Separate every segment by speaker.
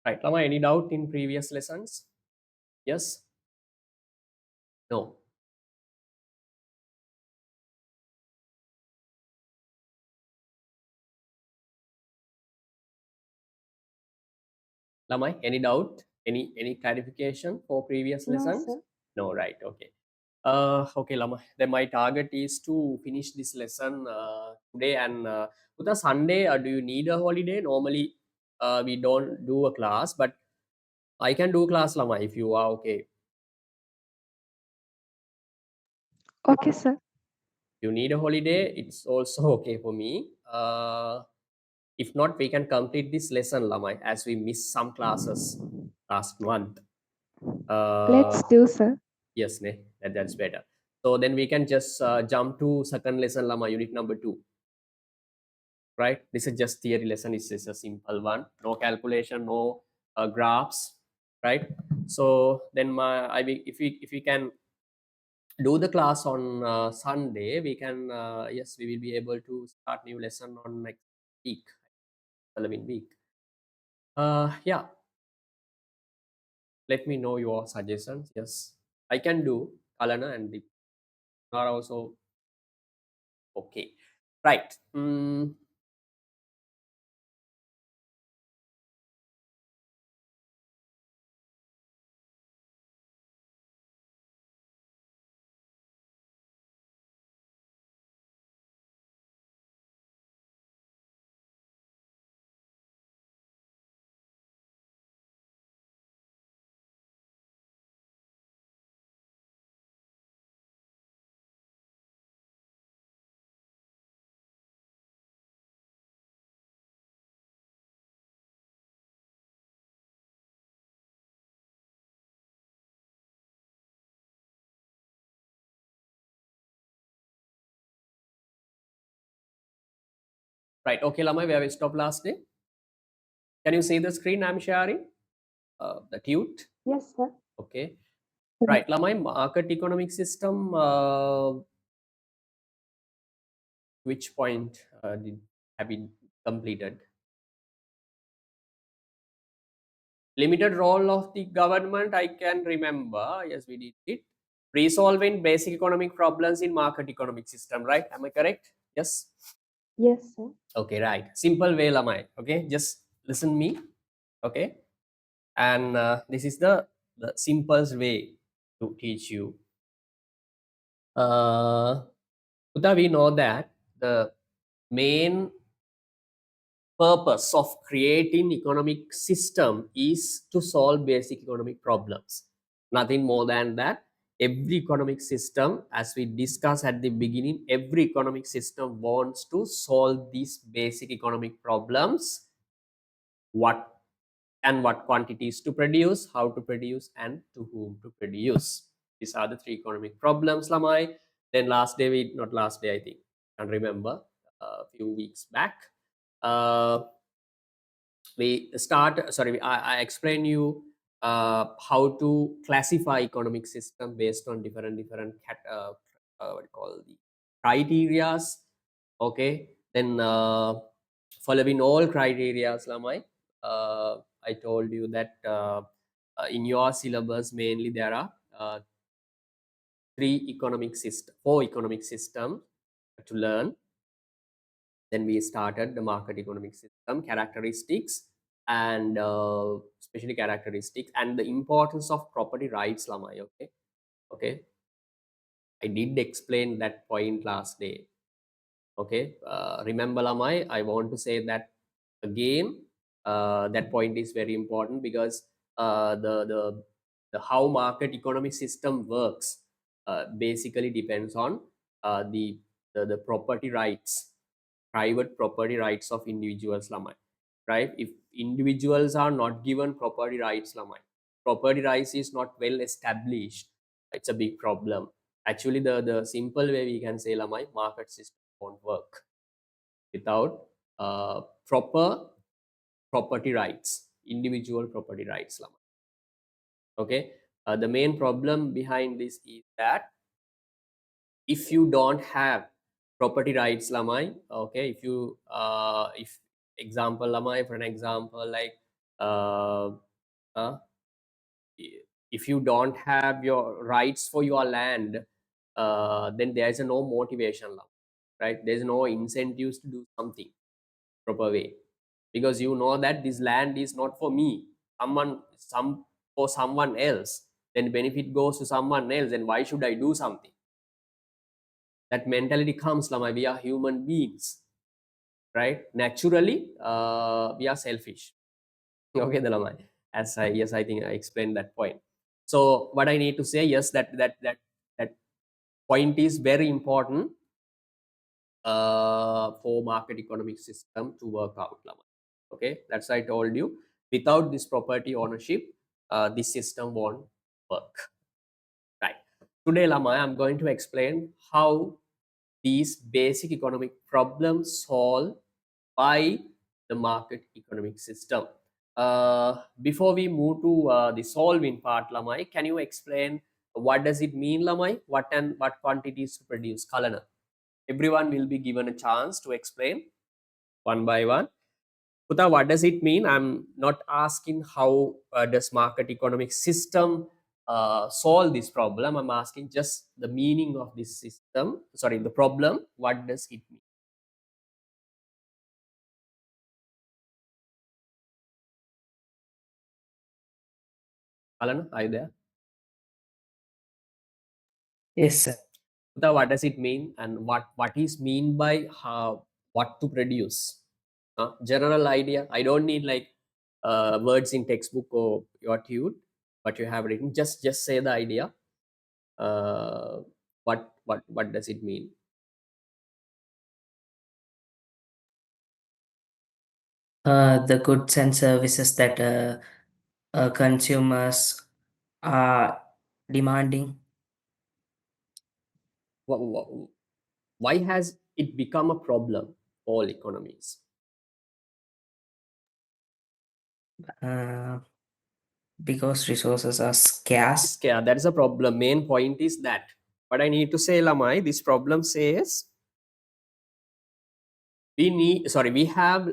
Speaker 1: Right, Lama, any doubt in previous lessons? Yes? No? Lama, any doubt? Any clarification for previous
Speaker 2: No,
Speaker 1: lessons?
Speaker 2: sir.
Speaker 1: No, right, okay. Okay, Lama. Then my target is to finish this lesson today. And with a Sunday, do you need a holiday? Normally, we don't do a class, but I can do class, Lama, if you are okay.
Speaker 2: Okay, sir.
Speaker 1: You need a holiday, it's also okay for me. If not, we can complete this lesson, Lama, as we missed some classes last month.
Speaker 2: Let's do, sir.
Speaker 1: Yes, ne, that's better. So then we can just jump to second lesson, Lama, unit number 2. Right, this is just theory lesson. It's just a simple one, no calculation, no graphs, right? So then if we can do the class on Sunday, we can yes, we will be able to start new lesson on next week, following week. Yeah, let me know your suggestions. Yes, I can do Kalana and Deep are also okay, right? Right, okay, Lama, where we stopped last day. Can you see the screen I'm sharing? The tute.
Speaker 2: Yes, sir.
Speaker 1: Okay. Right, Lamai, market economic system, which point did have been completed? Limited role of the government, I can remember. Yes, we did it. Resolving basic economic problems in market economic system, right? Am I correct? Yes.
Speaker 2: Yes, sir.
Speaker 1: Okay, right. Simple way, Lamai. Okay, just listen me. Okay, and this is the simplest way to teach you. Uta, we know that the main purpose of creating economic system is to solve basic economic problems, nothing more than that. Every economic system, as we discussed at the beginning, every economic system wants to solve these basic economic problems: what and what quantities to produce, how to produce, and to whom to produce. These are the three economic problems, Lamai. Then last day, we not last day, I think, I can't remember, a few weeks back, uh, we start. Sorry, I explain you how to classify economic system based on what you call the criterias. Okay, then following all criterias, Lamai, I told you that in your syllabus mainly there are four economic system to learn. Then we started the market economic system characteristics, and especially characteristics and the importance of property rights, Lamai. Okay, okay, I did explain that point last day. Okay, remember, Lamai, I want to say that again. That point is very important because the how market economic system works basically depends on the property rights, private property rights of individuals, Lamai. Right, if individuals are not given property rights, Lamai, property rights is not well established, it's a big problem. Actually, the simple way we can say, Lamai, market system won't work without proper property rights, individual property rights, Lamai. Okay, the main problem behind this is that if you don't have property rights, Lamai, okay, if you if example, Lamai, for an example, like uh, uh, if you don't have your rights for your land, then there is no motivation, right? There's no incentives to do something proper way, because you know that this land is not for me, some for someone else. Then benefit goes to someone else, and why should I do something? That mentality comes, lama. We are human beings, right? Naturally, we are selfish. Okay, the lama. As I, yes, I think I explained that point. So what I need to say, yes, that point is very important for market economic system to work out, lama. Okay, that's I told you. Without this property ownership, this system won't work. Right. Today, lama, I'm going to explain how these basic economic problems solved by the market economic system. Before we move to the solving part, Lamai, can you explain what does it mean, Lamai? What and what quantities to produce? Kalana. Everyone will be given a chance to explain one by one. Puta, what does it mean? I'm not asking how does market economic system solve this problem. I'm asking just the meaning of this system. Sorry, the problem. What does it mean? Kalana, are you there?
Speaker 3: Yes, sir.
Speaker 1: Puta, what does it mean, and what is mean by how, what to produce? General idea. I don't need like words in textbook or your tude, but you have written. Just say the idea. Uh, what does it mean?
Speaker 3: The goods and services that consumers are demanding.
Speaker 1: Why has it become a problem? All economies.
Speaker 3: uh, because resources are scarce.
Speaker 1: Yeah, that is a problem. Main point is that. But I need to say, Lamai, this problem says we have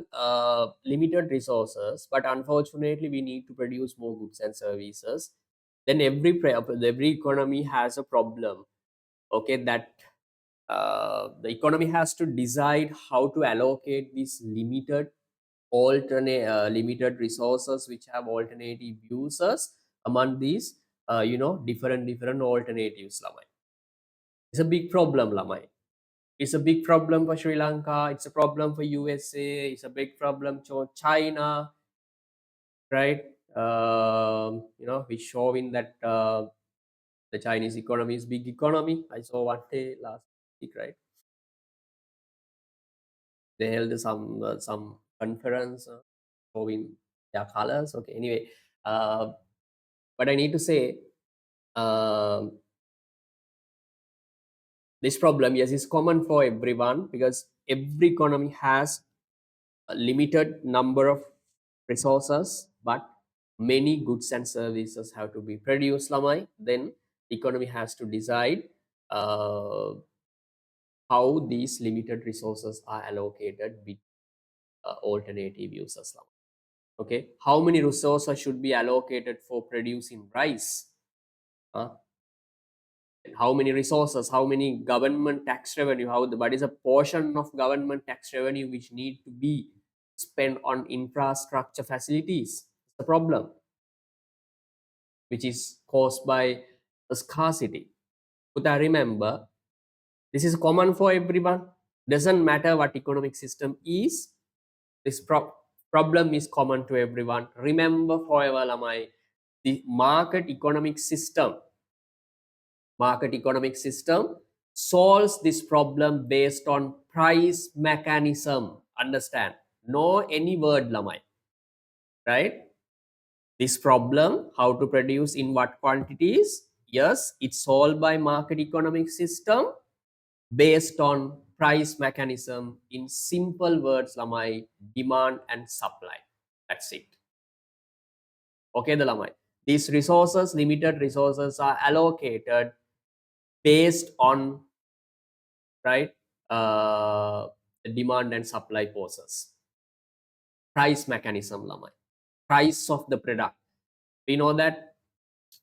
Speaker 1: limited resources, but unfortunately we need to produce more goods and services. Then every economy has a problem. Okay, that the economy has to decide how to allocate these limited resources which have alternative uses among these different alternatives, Lamai. It's a big problem, Lamai. It's a big problem for Sri Lanka. It's a problem for USA. It's a big problem for China, right? Which showing that the Chinese economy is big economy. I saw one day last week, right? They held some conference showing their colors. Okay, anyway, uh, but I need to say um, this problem, yes, is common for everyone because every economy has a limited number of resources, but many goods and services have to be produced, Lamai. Then economy has to decide uh, how these limited resources are allocated with alternative uses, Lamai. Okay, how many resources should be allocated for producing rice? Uh, how many resources, how many government tax revenue, what is a portion of government tax revenue which need to be spent on infrastructure facilities? The problem which is caused by the scarcity. But I remember this is common for everyone. Doesn't matter what economic system is. This problem is common to everyone. Remember forever, Lamai, the market economic system solves this problem based on price mechanism. Understand? No any word, Lamai, right? This problem, how to produce in what quantities, yes, it's solved by market economic system based on price mechanism. In simple words, Lamai, demand and supply. That's it. Okay, the Lamai. These resources, limited resources, are allocated based on, right, the demand and supply process. Price mechanism, Lamai. price of the product. We know that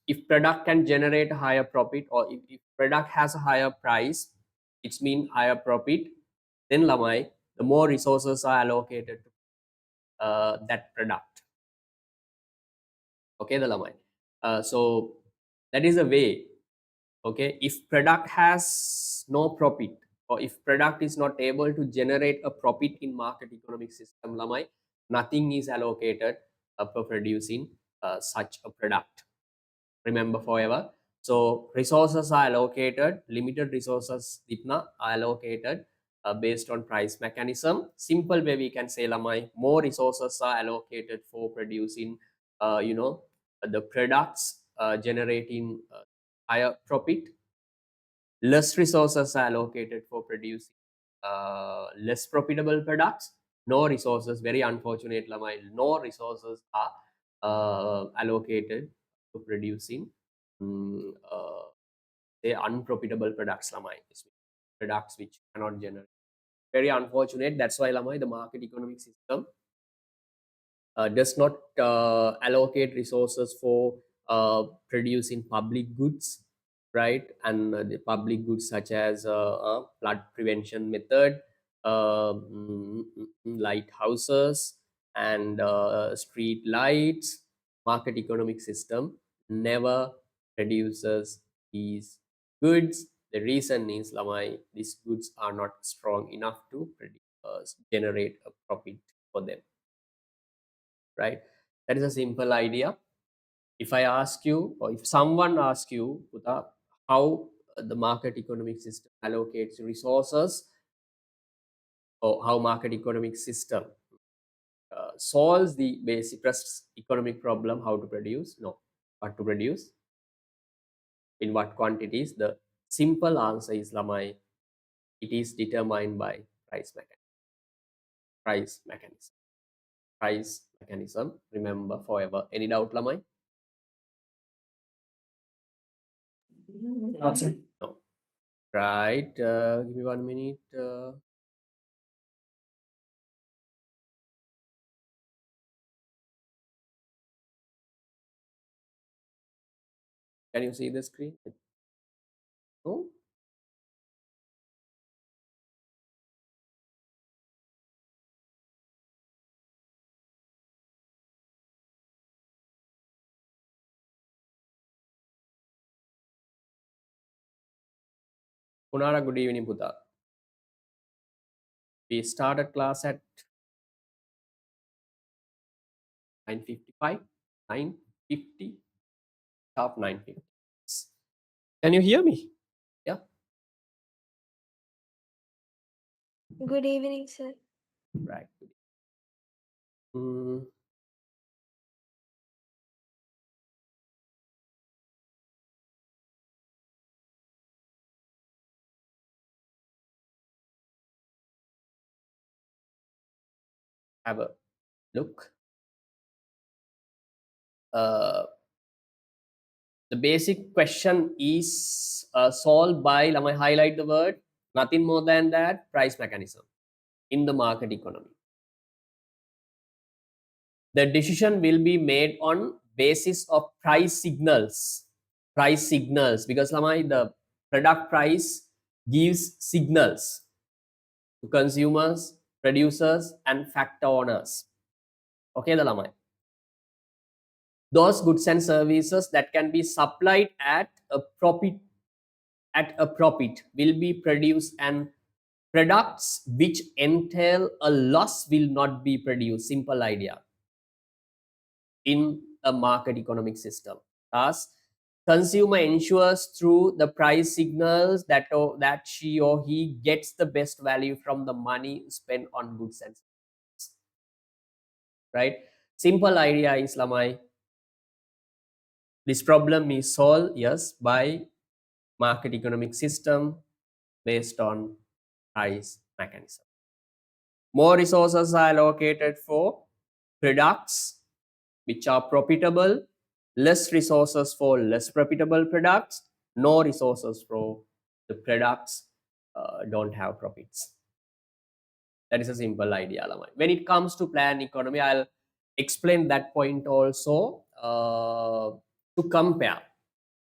Speaker 1: if product can generate a higher profit, or if product has a higher price, it means higher profit, then lamai, the more resources are allocated to that product. Okay, the lamai. So that is a way. Okay, if product has no profit, or if product is not able to generate a profit in market economic system lamai, nothing is allocated for producing such a product. Remember forever. So resources are allocated, limited resources itna are allocated based on price mechanism. Simple way we can say lamai, more resources are allocated for producing the products generating higher profit. Less resources are allocated for producing less profitable products. No resources, very unfortunate lamai, no resources are allocated to producing say unprofitable products lamai, products which cannot generate. Very unfortunate. That's why lamai, the market economic system does not allocate resources for producing public goods, right? And the public goods such as flood prevention method, lighthouses, and street lights. Market economic system never produces these goods. The reason is lamai, these goods are not strong enough to generate a profit for them, right? That is a simple idea. If I ask you, or if someone asks you, Puta, how the market economic system allocates resources, or how market economic system solves the basic first economic problem, how to produce, no, what to produce, in what quantities, the simple answer is lamai, it is determined by price mechanism. Price mechanism. Price mechanism. Remember forever. Any doubt, lamai?
Speaker 3: No, sir.
Speaker 1: No. Right. Give me 1 minute. Can you see the screen? No? Kunara, good evening, Puta. We started class at 9:55, 9:50, sharp 9:50. Can you hear me? Yeah.
Speaker 4: Good evening, sir.
Speaker 1: Right. Mm, have a look. Uh, the basic question is solved by, let me highlight the word, nothing more than that, price mechanism in the market economy. The decision will be made on basis of price signals. Price signals, because lamai, the product price gives signals to consumers, producers, and factor owners. Okay, the lamai. Those goods and services that can be supplied at a profit will be produced, and products which entail a loss will not be produced. Simple idea in a market economic system. Thus, consumer ensures through the price signals that she or he gets the best value from the money spent on goods and services. Right? Simple idea is lamai. This problem is solved, yes, by market economic system based on price mechanism. More resources are allocated for products which are profitable, less resources for less profitable products, no resources for the products don't have profits. That is a simple idea, lamai. When it comes to planned economy, I'll explain that point also to compare.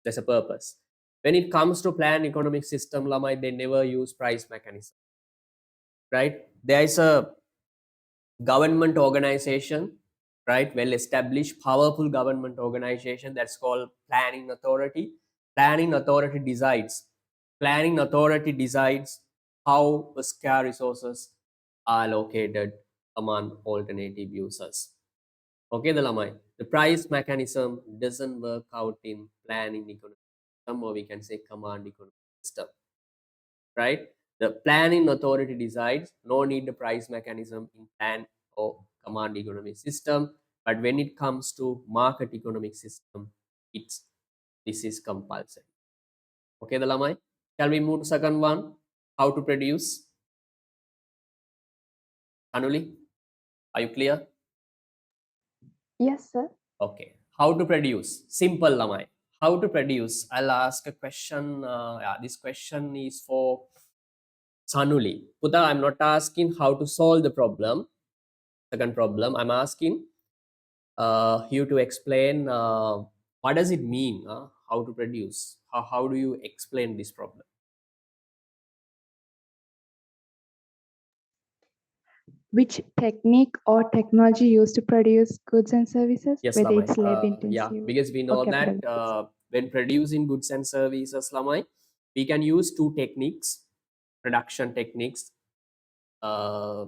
Speaker 1: There's a purpose. When it comes to planned economic system, Lamai, they never use price mechanism, right? There is a government organization, right? Well established, powerful government organization that's called planning authority. Planning authority decides. Planning authority decides how scarce resources are allocated among alternative users. Okay, the Lamai. The price mechanism doesn't work out in planning economic system, or we can say command economic system, right? The planning authority decides, no need the price mechanism in plan or command economic system. But when it comes to market economic system, it's this is compulsory. Okay, the Lamai. Shall we move to second one? How to produce? Anuli, are you clear?
Speaker 2: Yes, sir.
Speaker 1: Okay. How to produce? Simple, Lamai. How to produce? I'll ask a question. Yeah, this question is for Sanuli. Puta, I'm not asking how to solve the problem. Second problem, I'm asking you to explain what does it mean, how to produce? How do you explain this problem?
Speaker 2: Which technique or technology used to produce goods and services,
Speaker 1: Yes,
Speaker 2: whether
Speaker 1: Lamai.
Speaker 2: it's labor
Speaker 1: Yeah,
Speaker 2: intensive
Speaker 1: because we
Speaker 2: or
Speaker 1: know
Speaker 2: capital
Speaker 1: that
Speaker 2: intensive?
Speaker 1: when producing goods and services, Lamai, we can use two techniques, production techniques, uh,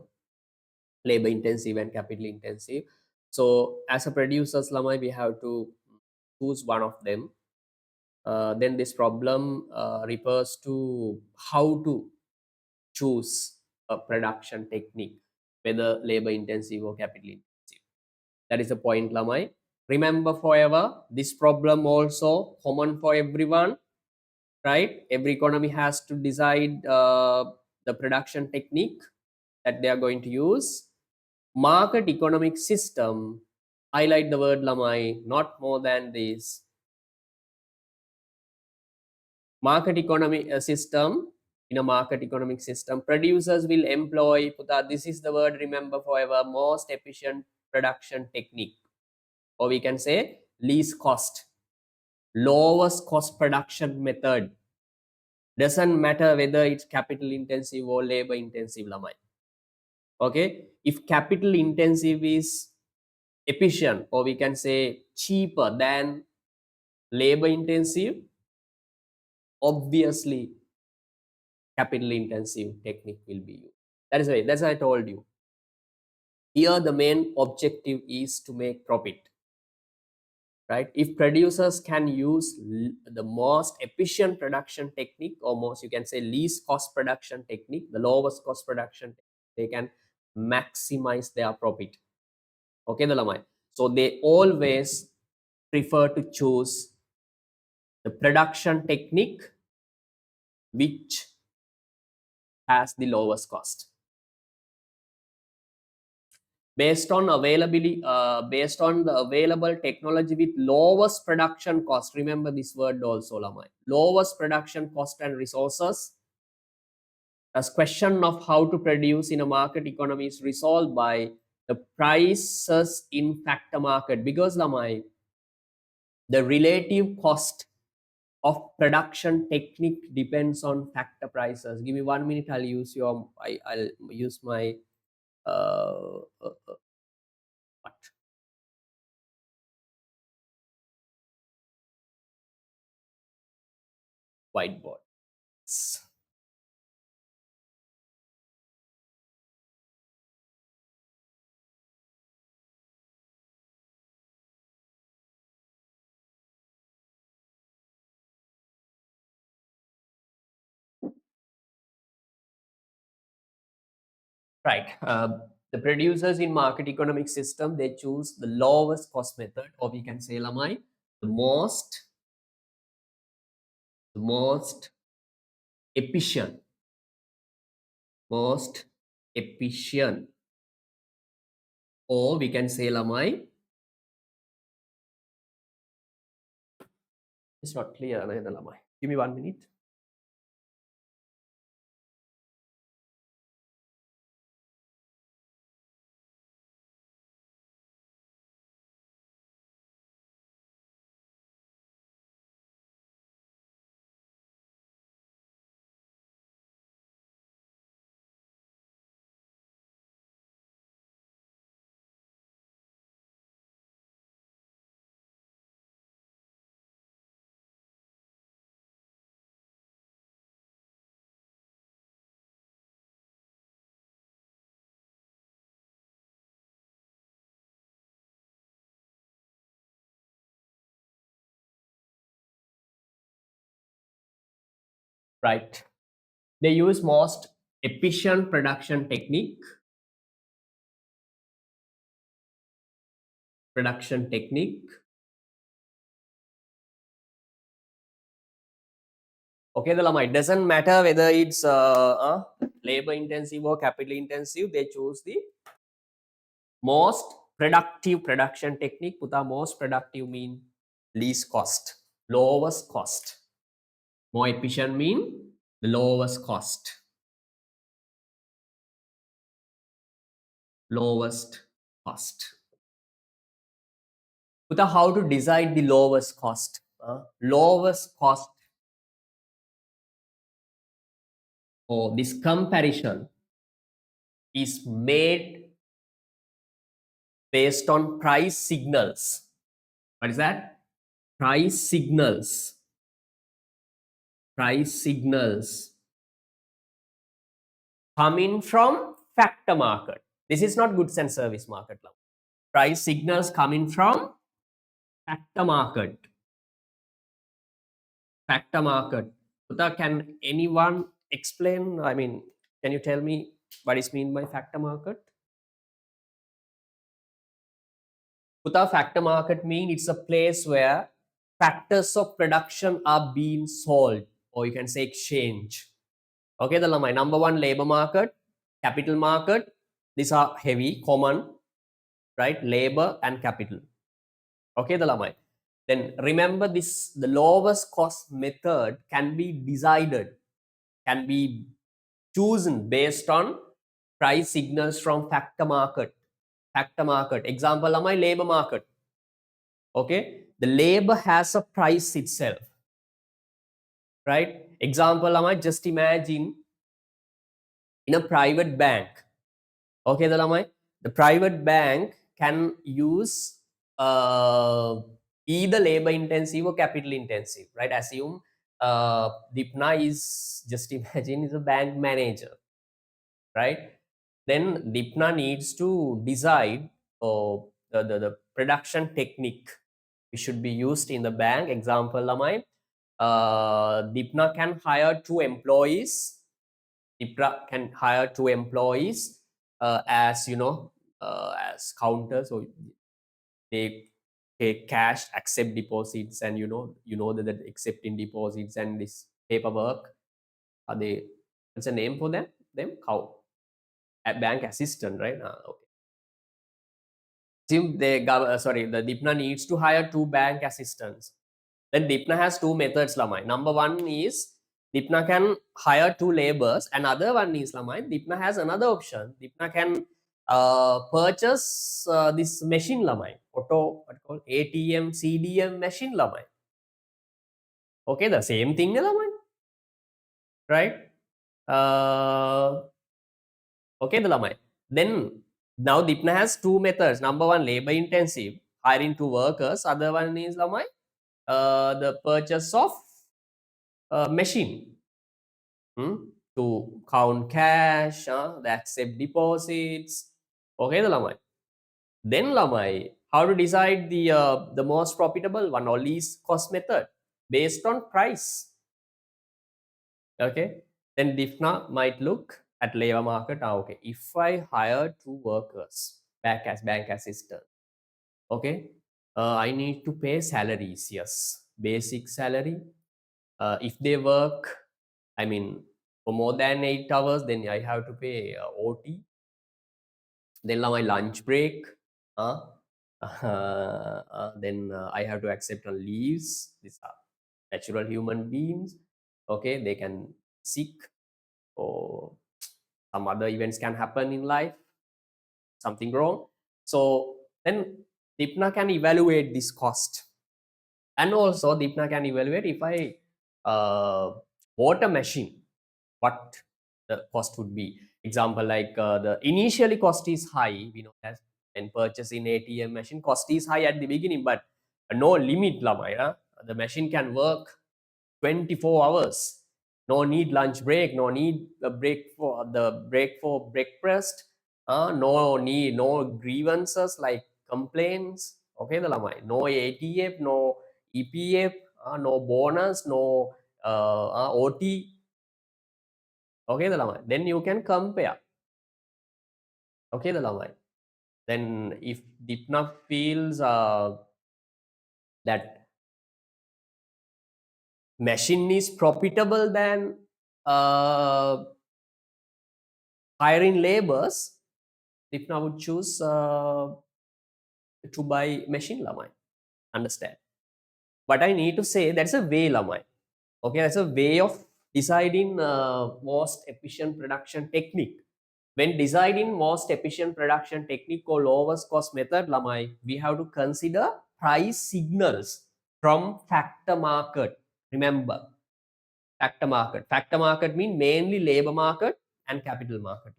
Speaker 1: labor intensive and capital intensive. So as a producers, Lamai, we have to choose one of them. Then this problem refers to how to choose a production technique, whether labor intensive or capital intensive. That is the point, Lamai. Remember forever, this problem also common for everyone, right? Every economy has to decide the production technique that they are going to use. Market economic system, highlight the word, Lamai, not more than this. Market economy system, in a market economic system, producers will employ, Puta, this is the word, remember forever, most efficient production technique, or we can say least cost, lowest cost production method. Doesn't matter whether it's capital intensive or labor intensive, Lamai. Okay, if capital intensive is efficient, or we can say cheaper than labor intensive, obviously capital intensive technique will be used. That is why, that's why I told you. Here the main objective is to make profit, right? If producers can use the most efficient production technique, or most, you can say, least cost production technique, the lowest cost production, they can maximize their profit. Okay, the Lamai. So they always prefer to choose the production technique which has the lowest cost. Based on availability, based on the available technology with lowest production cost. Remember this word also, Lamai. Lowest production cost and resources. As question of how to produce in a market economy is resolved by the prices in factor market, because, Lamai, the relative cost of production technique depends on factor prices. Give me 1 minute. I'll use I'll use my what? Whiteboard. Right. The producers in market economic system, they choose the lowest cost method, or we can say, Lamai, the most efficient, most efficient, or we can say, Lamai, it's not clear, Lamai. Give me 1 minute. right? They use most efficient production technique. Okay, the Lama, it doesn't matter whether it's labor intensive or capital intensive, they choose the most productive production technique. Puta, most productive mean least cost, lowest cost. More efficient mean the lowest cost. Lowest cost. Puta, how to decide the lowest cost? Lowest cost. Or this comparison is made based on price signals. What is that? Price signals. Price signals coming from factor market. This is not goods and service market. Price signals coming from factor market. Factor market. Uta, can anyone explain? I mean, can you tell me what is mean by factor market? Uta, factor market mean it's a place where factors of production are being sold, or you can say exchange. Okay, the my number one, labor market, capital market. These are heavy, common, right? Labor and capital. Okay, the lamai. Then remember this, the lowest cost method can be decided, can be chosen based on price signals from factor market. Factor market. Example, lamai, labor market. Okay, the labor has a price itself, right? Example, lamai, just imagine in a private bank. Okay, the lamai, the private bank can use either labor intensive or capital intensive, right? Assume Dipna is, just imagine, is a bank manager, right? Then Dipna needs to decide the production technique which should be used in the bank. Example, Lamai, Dipna can hire 2 employees. Dipna can hire 2 employees as you know, as counters, so they take cash, accept deposits, and you know that accepting deposits and this paperwork. Are they? What's a name for them? How? A bank assistant, right? Okay. Assume the Dipna needs to hire 2 bank assistants. Then Dipna has 2 methods, Lamai. Number one is Dipna can hire 2 laborers. Another one is, Lamai, Dipna has another option. Dipna can purchase this machine, Lamai. Auto, what called ATM, CDM machine, Lamai. Okay, the same thing, Lamai. Right? Okay, the Lamai. Then now Dipna has 2 methods. Number one, labor intensive, hiring 2 workers. Other one is, Lamai, the purchase of machine to count cash, they accept deposits. Okay, the Lamai. Then Lamai, how to decide the most profitable one or least cost method based on price. Okay, then Dipna might look at labor market. Okay, if I hire 2 workers back as bank assistant, okay, I need to pay salaries. Yes, basic salary. If they work, I mean, for more than 8 hours, then I have to pay OT. Then now my lunch break. Then I have to accept on leaves. These are natural human beings. Okay, they can sick or some other events can happen in life, something wrong. So then Dipna can evaluate this cost. And also Dipna can evaluate if I bought a machine, what the cost would be. Example, like the initially cost is high, we know that, and purchasing ATM machine cost is high at the beginning, but no limit, Lamaya. The machine can work 24 hours. No need lunch break, no need a break for breakfast, no grievances like complaints. Okay, the Lamai. No ATF, no EPF, no bonus, no OT. Okay the lamai, then you can compare. Okay the lamai, then if Dipna feels that machine is profitable than hiring laborers, Dipna would choose to buy machine lamai. Understand? But I need to say that's a way lamai. Okay, that's a way of deciding most efficient production technique. When deciding most efficient production technique or lowest cost method lamai, we have to consider price signals from factor market. Remember, factor market mean mainly labor market and capital market.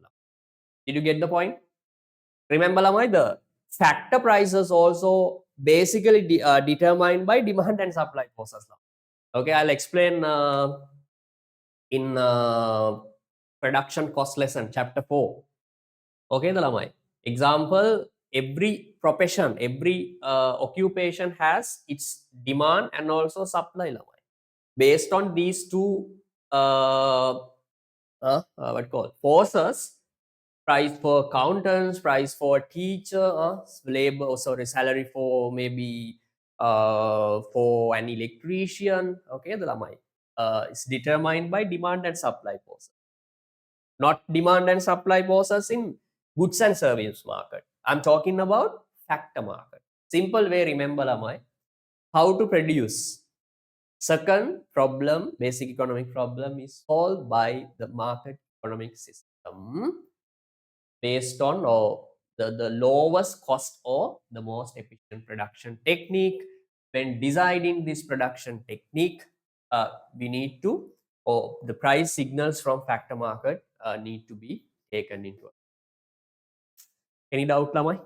Speaker 1: Did you get the point? Remember lamai, the factor prices also basically determined by demand and supply forces. Okay, I'll explain in production cost lesson chapter 4. Okay the lamai, example, every profession, every occupation has its demand and also supply lamai. Based on these two what called forces, price for accountants, price for teacher, labor, sorry, salary for maybe for an electrician. Okay the lamai, it's determined by demand and supply forces, not demand and supply forces in goods and service market. I'm talking about factor market. Simple way, remember lamai, how to produce. Second problem, basic economic problem, is solved by the market economic system based on the lowest cost or the most efficient production technique. When deciding this production technique, we need to, or the price signals from factor market need to be taken into account. Any doubt, Lamai?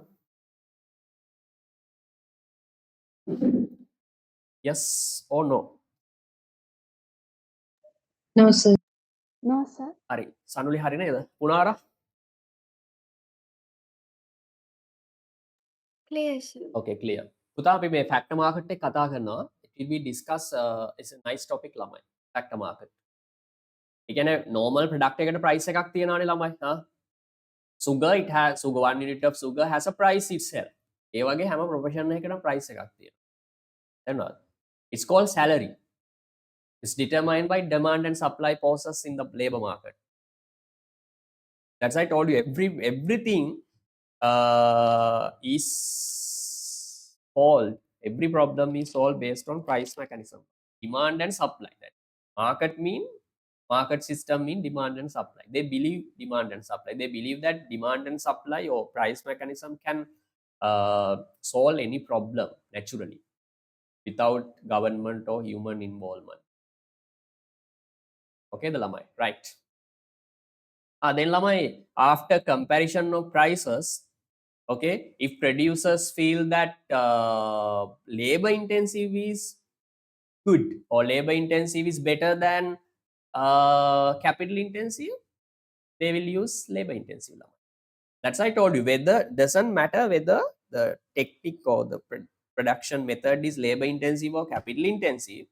Speaker 1: Yes or no?
Speaker 3: No, sir.
Speaker 2: No, sir.
Speaker 1: Hari, Sanuli hari neda? Punara?
Speaker 4: Clear, sir.
Speaker 1: Okay, clear. පුතා අපි මේ factor market එක කතා කරනවා. It will be discuss, it's a nice topic ළමයි. Factor market. ඒ කියන්නේ normal product එකට price එකක් තියෙනවානේ ළමයි. Sugar, it has sugar, 1 unit of sugar has a price itself. ඒ වගේ හැම profession එකකටම price එකක් තියෙනවා. එනවා. It's called salary. It's determined by demand and supply forces in the labor market. That's I told you, everything is solved. Every problem is solved based on price mechanism, demand and supply. That market system mean demand and supply. They believe demand and supply. They believe that demand and supply or price mechanism can solve any problem naturally without government or human involvement. Okay, the lamai, right? Then lamai, after comparison of prices, okay, if producers feel that labor intensive is good or labor intensive is better than capital intensive, they will use labor intensive lamai. That's I told you, whether doesn't matter whether the technique or the production method is labor intensive or capital intensive,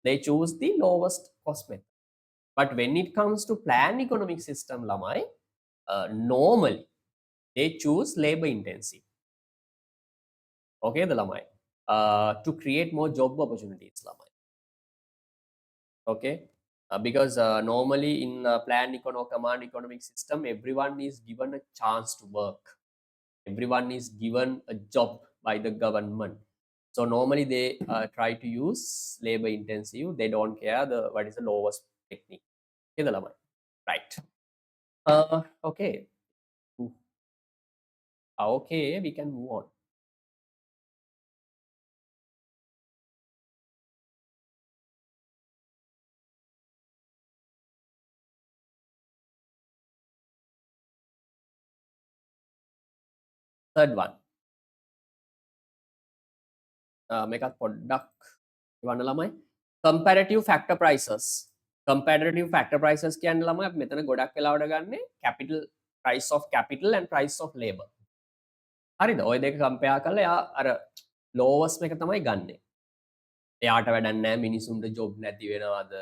Speaker 1: they choose the lowest cost method. But when it comes to planned economic system lamai, normally they choose labor intensive. Okay the lamai, to create more job opportunities lamai. Okay, because normally in planned command economic system, everyone is given a chance to work, everyone is given a job by the government. So normally they try to use labor intensive. They don't care the what is the lowest technique. Okay the lamai, right? Okay. Okay, we can move on. Third one, මේකත් පොඩ්ඩක් ඉවන්න ළමයි. Comparative factor prices. Comparative factor prices කියන්නේ ළමයි අපි මෙතන ගොඩක් වෙලාවට ගන්නේ capital, price of capital and price of labor. හරිද? ඔය දෙක compare කරලා එයා අර lowest එක තමයි ගන්නෙ. එයාට වැඩක් නැහැ මිනිසුන්ට job නැති වෙනවද,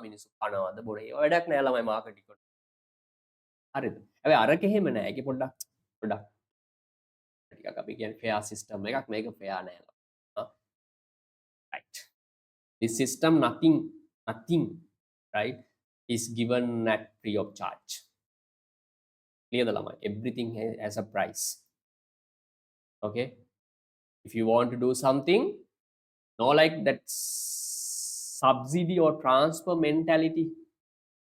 Speaker 1: මිනිස්සු කනවද බොන, ඒව වැඩක් නැහැ ළමයි market economics. හරිද? හැබැයි අරක එහෙම නෑ. ඒකේ පොඩ්ඩක් ටිකක් අපි කියන්නේ fair system එකක්. මේක fair නෑ. Right. This system nothing right is given at free of charge. Clear the lamai? Everything has a price. Okay. If you want to do something, no like that subsidy or transfer mentality.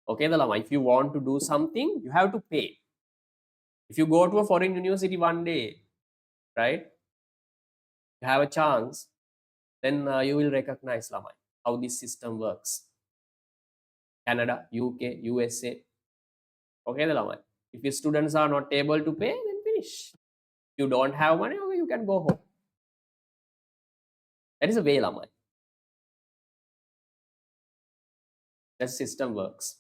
Speaker 1: Okay, the lama. If you want to do something, you have to pay. If you go to a foreign university one day, right, you have a chance, then you will recognize lama how this system works. Canada, UK, USA. Okay, the lama. If your students are not able to pay, then finish. If you don't have money, okay, you can go home. That is the way lama. That system works.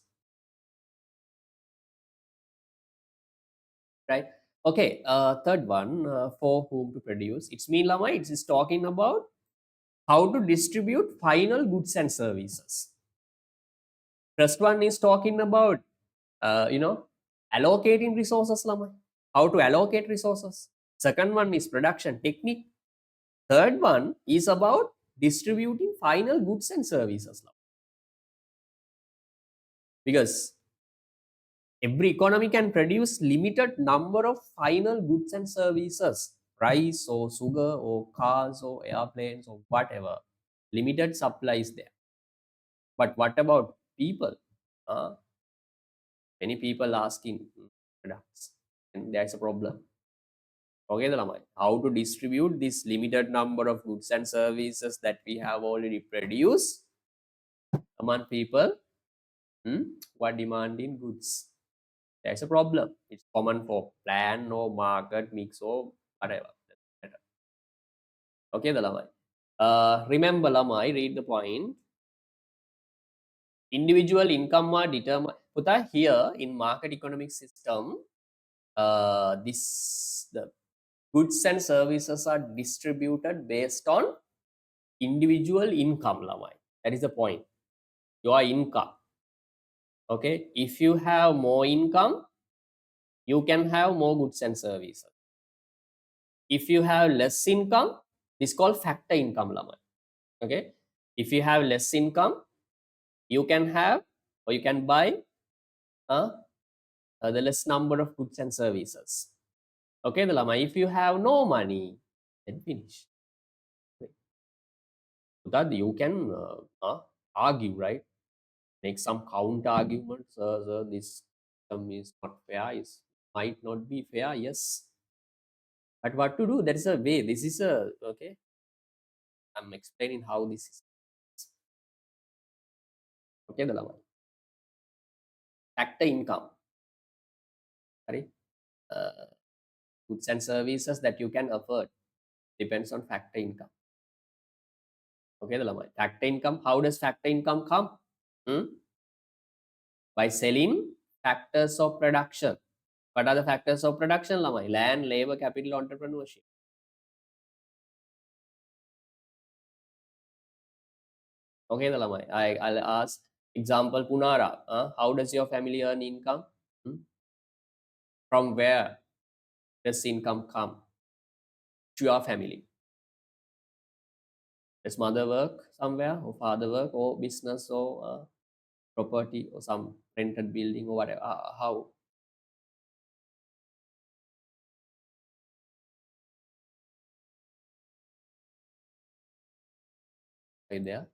Speaker 1: Right. Okay, third one, for whom to produce. It's mean lama, it's talking about how to distribute final goods and services. First one is talking about allocating resources lama, how to allocate resources. Second one is production technique. Third one is about distributing final goods and services lama. Because every economy can produce limited number of final goods and services, rice or sugar or cars or airplanes or whatever. Limited supply is there. But what about people? Many people asking products, and that's a problem. Okay, the Lamai. How to distribute this limited number of goods and services that we have already produced among people who are demanding goods. There's a problem. It's common for plan or market mix or whatever. Okay, the Lamai. Remember, Lamai, read the point. Individual income are determined. Puta, here in market economic system, the goods and services are distributed based on individual income, Lamai. That is the point. Your income. Okay, if you have more income, you can have more goods and services. If you have less income, this is called factor income, Lamai. Okay, if you have less income, you can have or you can buy the less number of goods and services. Okay, the Lama, if you have no money, then finish. That you can argue, right? Make some counter arguments. This system is not fair. It might not be fair. Yes, but what to do? There is a way. This is a okay. I'm explaining how this is. Okay, the Lama. Factor income. Sorry. Goods and services that you can afford depends on factor income. Okay, the Lama. Factor income. How does factor income come? By selling factors of production. What are the factors of production, Lamai? Land, labor, capital, entrepreneurship. Okay, the Lamai. I'll ask example Punara. How does your family earn income? From where does income come to your family? Does mother work somewhere, or father work, or business, or property, or some rented building, or whatever? How? Right there.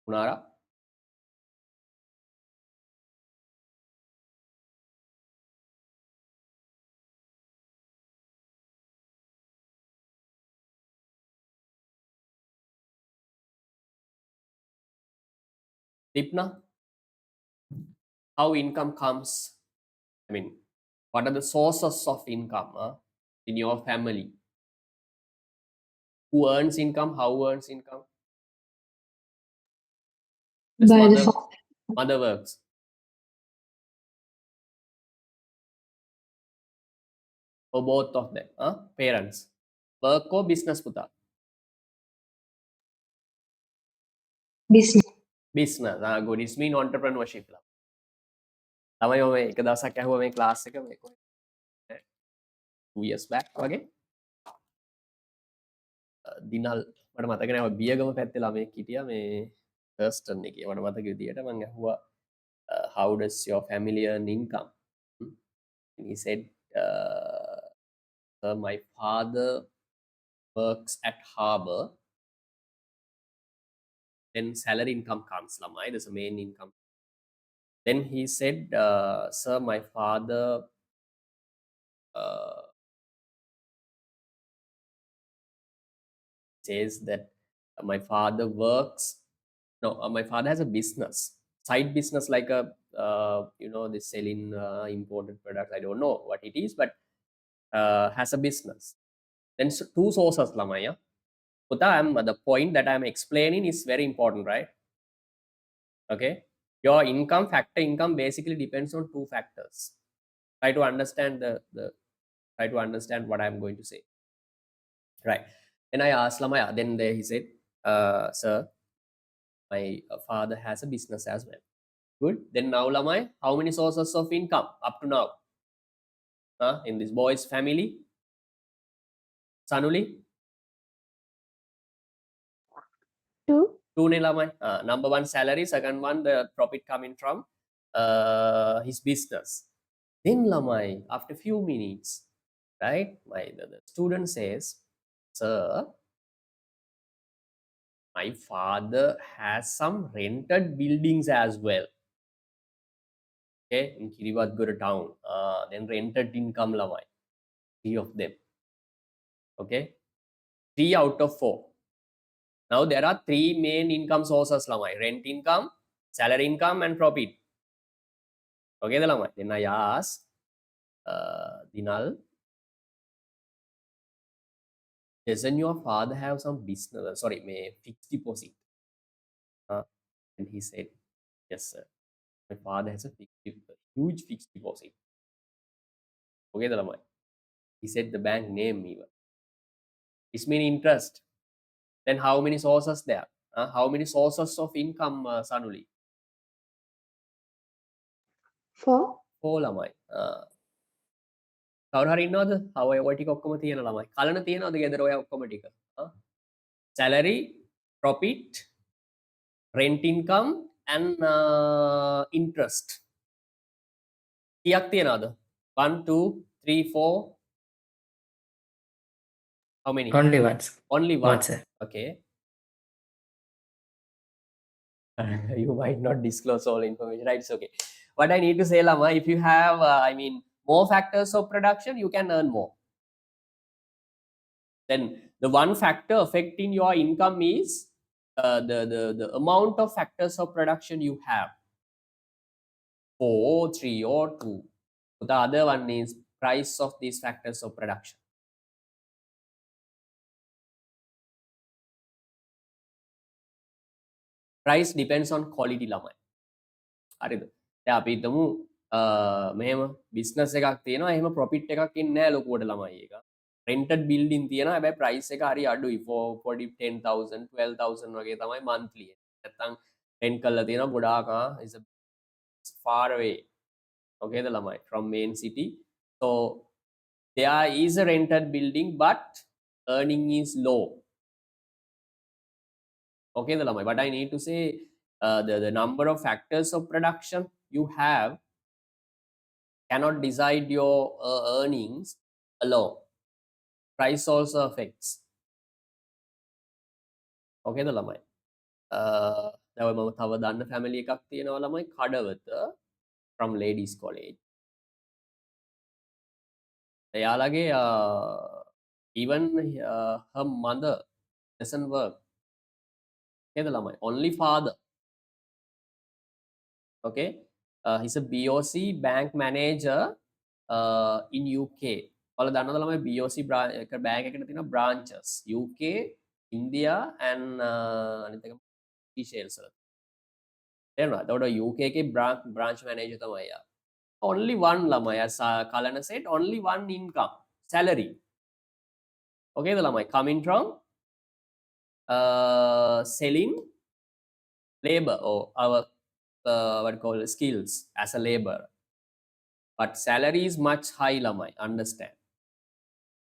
Speaker 1: Punara. Dipna. How income comes? I mean, what are the sources of income in your family? Who earns income? How earns income? Does
Speaker 2: By the
Speaker 1: mother works? Or both of them? Parents. Work or business, puta?
Speaker 2: business.
Speaker 1: Business. Good. It's mean entrepreneurship. ළමයි මම එක දවසක් ඇහුවා මේ class එක මේ 2 years back වගේ දිනල් මට මතක නෑ බියගම පැත්තේ ළමයෙක් හිටියා මේ හර්ස්ටන් එකේ මට මතක විදියට මම ඇහුවා how does your family earn income? And he said, "Sir, my father works at harbor. Then salary income comes, lamai. There's a main income." Then he said, "Sir, my father says that my father works. No, my father has a business, side business like a this selling imported products. I don't know what it is, but has a business." Then two sources, lamaya. But the point that I'm explaining is very important, right? Okay, your income factor income basically depends on two factors. Try to understand try to understand what I'm going to say, right? And I asked Lamaya, then he said, "Sir, my father has a business as well." Good. Then now Lamaya, how many sources of income up to now in this boy's family? Sanuli? Two ne Lamaya. Number one, salary. Second one, the profit coming from his business. Then Lamai, after few minutes, right, the student says, "Sir, my father has some rented buildings as well." Okay, in Kiriwatgura town. Then rented income Lamai, 3 of them. Okay, 3 out of 4. Now there are 3 main income sources Lamai: rent income, salary income, and profit. Okay, the Lamai. Then I asked Dinal, "Doesn't your father have some business? Sorry, may fixed deposit?" And he said, "Yes, sir. My father has a huge fixed deposit." Okay, the Lamai. He said the bank name even. It's mean interest. Then how many sources there? How many sources of income, Sanuli? 4 ළමයි. කවුරු හරි ඉන්නවද? ඔය ටික ඔක්කොම තියෙන ළමයි. කලන තියෙනවද ගෙදර ඔය ඔක්කොම ටික? Salary, profit, rent income and interest. කීයක් තියෙනවද? 1 2 3 4. How many?
Speaker 3: Only once.
Speaker 1: Only one.
Speaker 3: One, sir.
Speaker 1: Okay. You might not disclose all information, right? It's okay. What I need to say, Lama, if you have, more factors of production, you can earn more. Then the one factor affecting your income is the amount of factors of production you have. 4, 3, or 2. The other one is price of these factors of production. Price depends on quality, Lama. හරිද? දැන් අපි හිතමු මෙහෙම business එකක් තියෙනවා එහෙම profit එකක් ඉන්නේ නැහැ ලොකුවට ළමයි එක. රෙන්ටඩ් බිල්ඩින් තියෙනවා හැබැයි ප්‍රයිස් එක හරි අඩුයි 10,000 12,000 වගේ තමයි monthly. නැත්තම් රෙන්ට් කරලා තියෙනවා ගොඩාක් is far away. Okay, the ළමයි from main city. So there is a rented building but earning is low. Okay, the ළමයි, but I need to say the number of factors of production you have cannot decide your earnings alone. Price also affects. Okay, the ළමයි. දැන් මම තව දන්න family එකක් තියෙනවා ළමයි Kadawatha from ladies college. එයාලගේ even her mother doesn't work. Okay, the ළමයි. Only father. Okay, he's a BOC bank manager in UK. ඔයාලා දන්නවද ළමයි BOC bank එකට තියෙන branches UK, India and අනිත් එක Seychelles වල. තේරුණාද? එතකොට UK එකේ branch manager තමයි යා. Only one ළමයි, as Kalana said, only one income, salary. Okay, the ළමයි coming from selling labor or our what call skills as a labor. but salary is much high, lamai. Understand?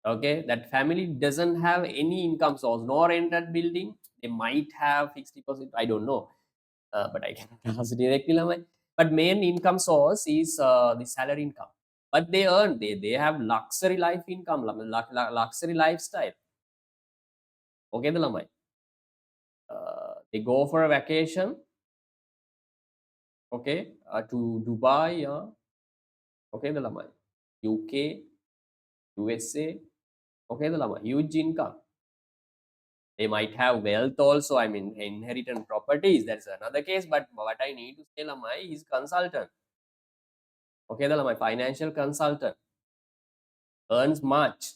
Speaker 1: Okay, that family doesn't have any income source, no rented building. They might have fixed deposit. I don't know, but I can ask directly, lamai. But main income source is the salary income. But they earn. They have luxury life income, lamai, luxury lifestyle. Okay, the lamai. They go for a vacation. Okay, to Dubai. Okay, the lamai. UK, USA. Okay, the lamai. Huge income. They might have wealth also, I mean, inheritance properties. That's another case. But what I need to say, Lamai, is consultant. Okay, the Lamai, financial consultant earns much.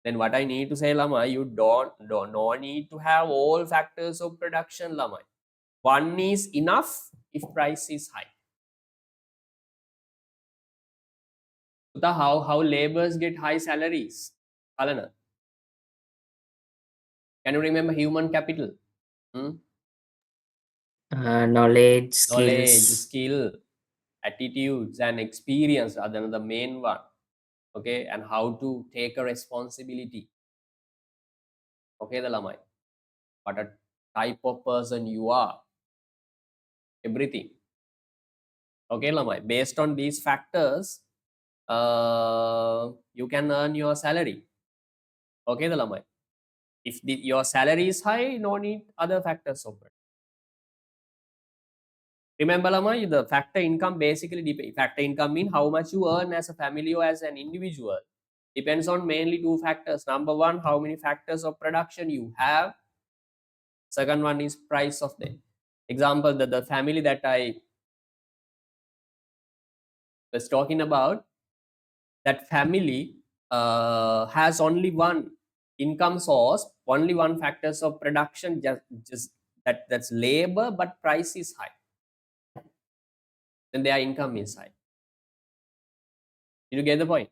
Speaker 1: Then what I need to say, Lamai, you don't no need to have all factors of production, Lamai. One is enough if price is high. So how laborers get high salaries? Kalana, can you remember human capital? Hmm?
Speaker 3: Knowledge,
Speaker 1: Knowledge,
Speaker 3: skills.
Speaker 1: skill, attitudes, and experience are the main one. Okay, and how to take a responsibility. Okay, the lamai, what a type of person you are, everything. Okay, lamai, based on these factors, you can earn your salary. Okay, the lamai, if your salary is high, no need other factors of it. Remember, lamai, the factor income basically factor income mean how much you earn as a family or as an individual. Depends on mainly two factors. Number one, how many factors of production you have. Second one is price of the example, the family that I was talking about, that family has only one income source, only one factors of production, just that's labor, but price is high. Then their income is high. Did you get the point?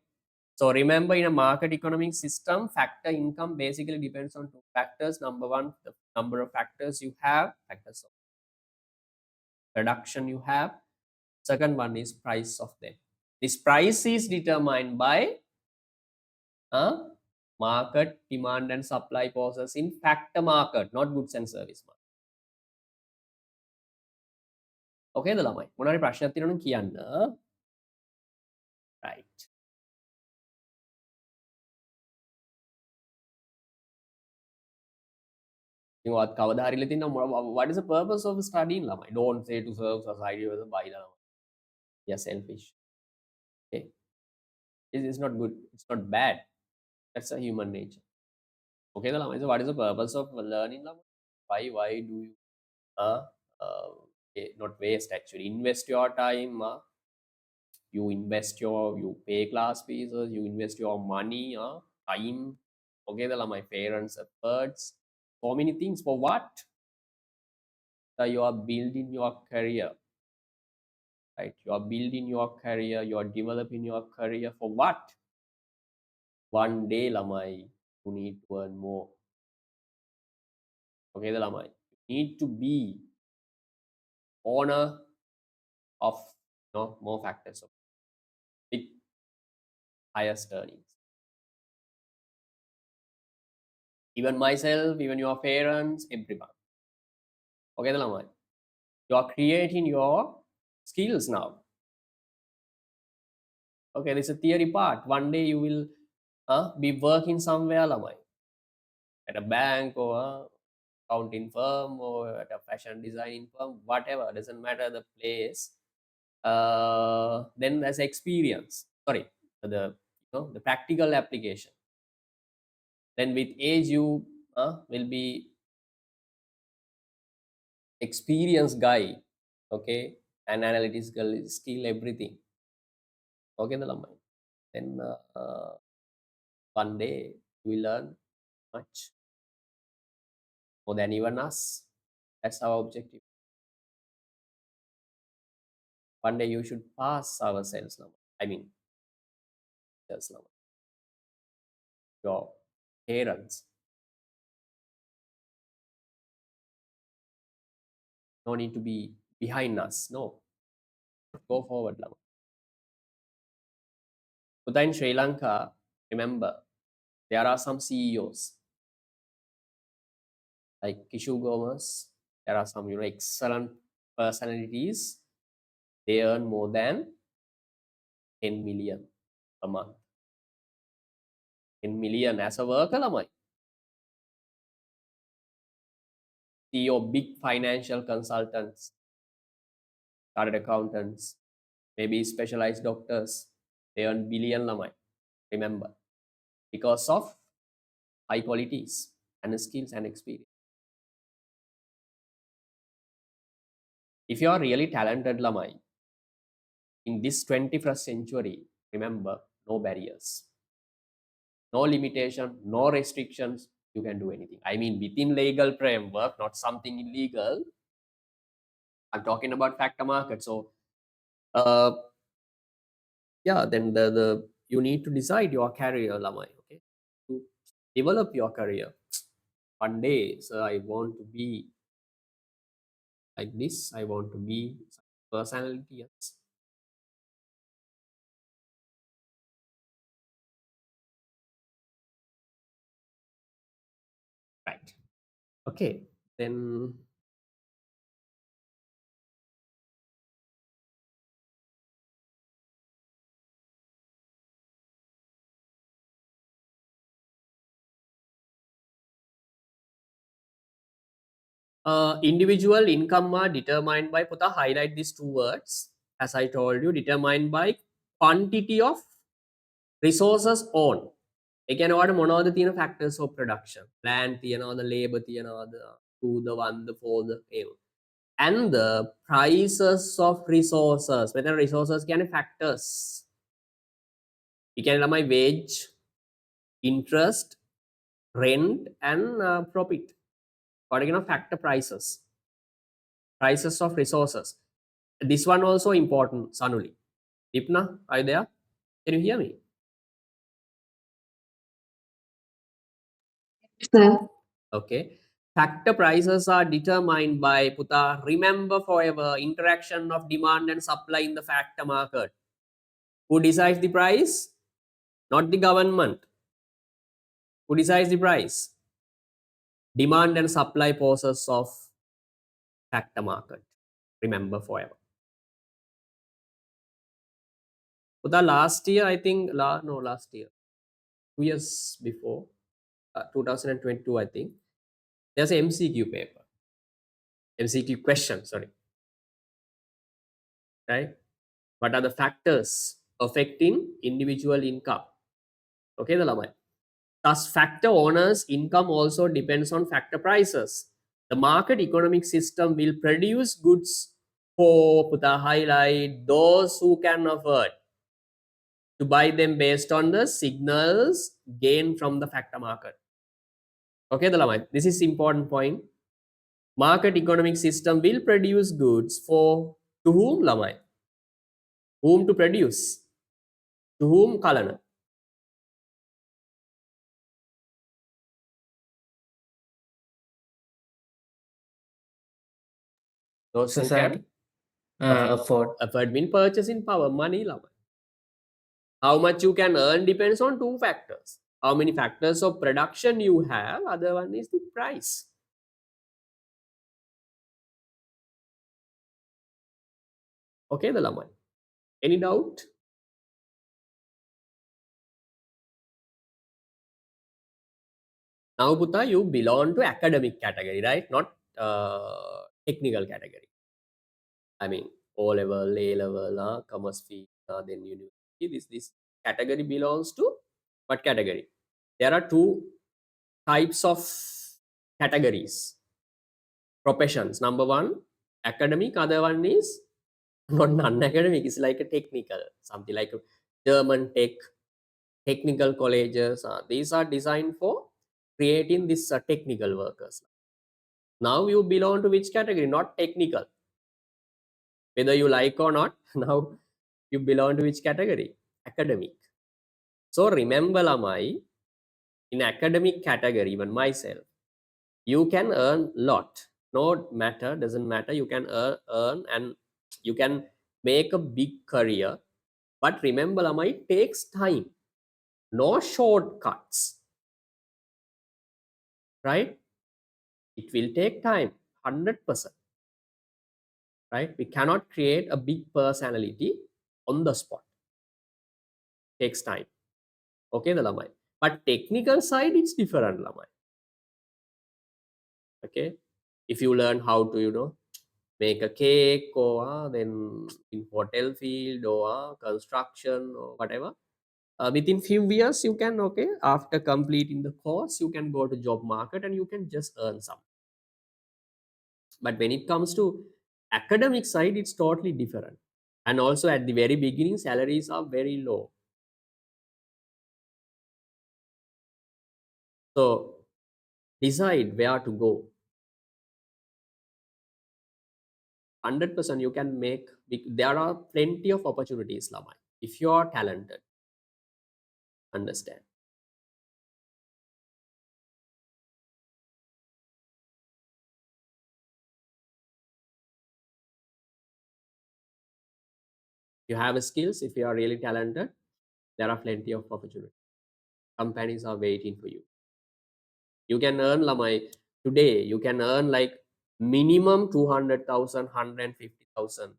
Speaker 1: So remember, in a market economic system, factor income basically depends on two factors. Number one, the number of factors you have, factors of production you have. Second one is price of them. This price is determined by market demand and supply forces in factor market, not goods and service market. Okay, the lamai. මොනවාරි ප්‍රශ්නයක් තියෙනවා නම් කියන්න. Right. ඉතින් කවදා හරි ඉල්ල තියෙනවා what is the purpose of studying lamai? Don't say to serve society or the by lamai. You're selfish. Okay. This is not good. It's not bad. That's a human nature. Okay, the lamai. So what is the purpose of learning lamai? Why do you not waste, actually invest your time, you pay class fees, you invest your money, time. Okay, the my parents efforts, so many things for what? You are building your career, right? You are building your career, you are developing your career for what? One day, lamai, you need to earn more. Okay, the lamai, you need to be owner of more factors of big highest earnings. Even myself, even your parents, everyone. Okay, the lamai, you are creating your skills now. Okay, this is a theory part. One day you will be working somewhere, lamai, at a bank or a accounting firm or at a fashion designing firm, whatever, doesn't matter the place. Then there's experience. Sorry, the practical application. Then with age you will be experienced guy. Okay, and analytical skill, everything. Okay, the lamai. Then one day we learn much more than even us. That's our objective. One day you should pass ourselves now. I mean, just now. Your parents. No need to be behind us. No. Go forward, lama. But in Sri Lanka, remember, there are some CEOs like Kishu Gomez. There are some excellent personalities. They earn more than 10 million a month. 10 million as a worker lamai. CEO big financial consultants, chartered accountants, maybe specialized doctors. They earn billion lamai. Remember, because of high qualities and skills and experience. If you are really talented lamai in this 21st century, remember, no barriers, no limitation, no restrictions. You can do anything. I mean, within legal framework, not something illegal. I'm talking about factor market. So, yeah, then the you need to decide your career, lamai. Okay, to develop your career. One day, so I want to be like this. I want to be personality. Yes. Right. Okay. Then individual income are determined by put a highlight these two words. As I told you, determined by quantity of resources owned. ඒ කියන්නේ ඔයාලට මොනවද තියෙන factors of production? Land තියනවද, labor තියනවද, to the one the for the ඒව. And the prices of resources. මෙතන resources කියන්නේ factors. ඒ කියන්නේ ළමයි wage, interest, rent and profit. ඔයාලට කියනවා factor prices. Prices of resources. This one also important, Sanuli. Ipna, are you there? Can you hear me?
Speaker 2: Sir.
Speaker 1: Okay. Factor prices are determined by Puta. Remember forever interaction of demand and supply in the factor market. Who decides the price? Not the government. Who decides the price? Demand and supply forces of factor market. Remember forever. Puta, last year, I think, last year, 2 years before, 2022, I think, there's an MCQ paper. MCQ question, sorry. Right? What are the factors affecting individual income? Okay, the lamai. Thus, factor owners' income also depends on factor prices. The market economic system will produce goods for Puta highlight those who can afford to buy them based on the signals gained from the factor market. Okay, the lamai. This is important point. Market economic system will produce goods for to whom lamai? Whom to produce? To whom Kalana? Those who
Speaker 3: Society.
Speaker 1: can
Speaker 3: Afford.
Speaker 1: afford mean purchasing power, money lamai. How much you can earn depends on two factors. How many factors of production you have, other one is the price. Okay, the lamai. Any doubt? Now, Puta, you belong to academic category, right? Not technical category. I mean, O level, A level, commerce fee, then university. This category belongs to what category? There are two types of categories. Professions. Number one, academic. Other one is not non-academic. It's like a technical, something like a German tech, technical colleges. These are designed for creating this technical workers. Now you belong to which category? Not technical. Whether you like or not, now you belong to which category? Academic. So remember, Lamai, in academic category, even myself, you can earn lot. No matter, doesn't matter. You can earn and you can make a big career But remember, lamai, it takes time. No shortcuts. Right? It will take time, 100%. Right? We cannot create a big personality on the spot. Takes time. Okay, the lamai. But technical side, it's different, lamai. Okay, if you learn how to, make a cake or then in hotel field or construction or whatever, within few years you can, okay, after completing the course you can go to job market and you can just earn some. But when it comes to academic side, it's totally different. And also at the very beginning, salaries are very low. So decide where to go. 100% you can make. There are plenty of opportunities, lamai, if you are talented. Understand? You have skills. If you are really talented, there are plenty of opportunities. Companies are waiting for you. You can earn, lamai, today you can earn like minimum 200,000, 150,000,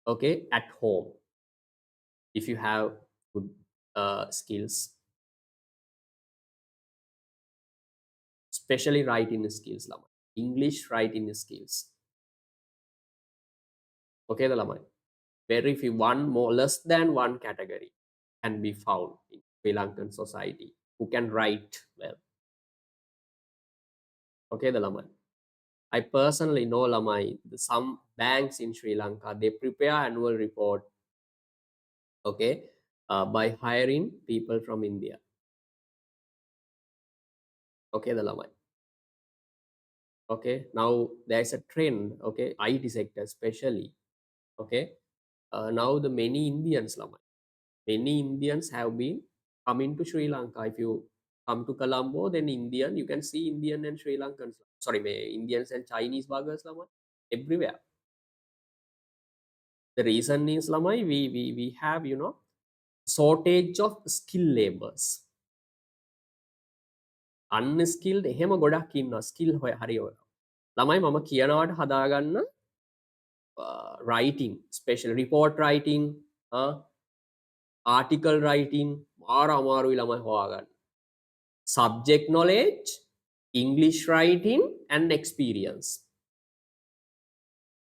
Speaker 1: okay, at home, if you have good skills, especially writing skills, lamai, English writing skills. Okay, the lamai, very few, one more, less than one category can be found in Sri Lankan society who can write well. Okay, the lamai. I personally know, lamai, some banks in Sri Lanka, they prepare annual report, okay, by hiring people from India. Okay, the lamai. Okay, now there's a trend, okay, IT sector especially. Okay, now the many Indians, lamai, many Indians have been coming to Sri Lanka. If you come to Colombo, then Indian, you can see Indian and Sri Lankans. Sorry, Indians and Chinese buggers, lamai, everywhere. The reason is, lamai, we have, shortage of skilled laborers. Unskilled එහෙම ගොඩක් ඉන්නවා. Skill හරි ඔය. ළමයි මම කියනවාට හදාගන්න writing, special report writing, article writing මාර අමාරුයි ළමයි හොයාගන්න. Subject knowledge, English writing and experience.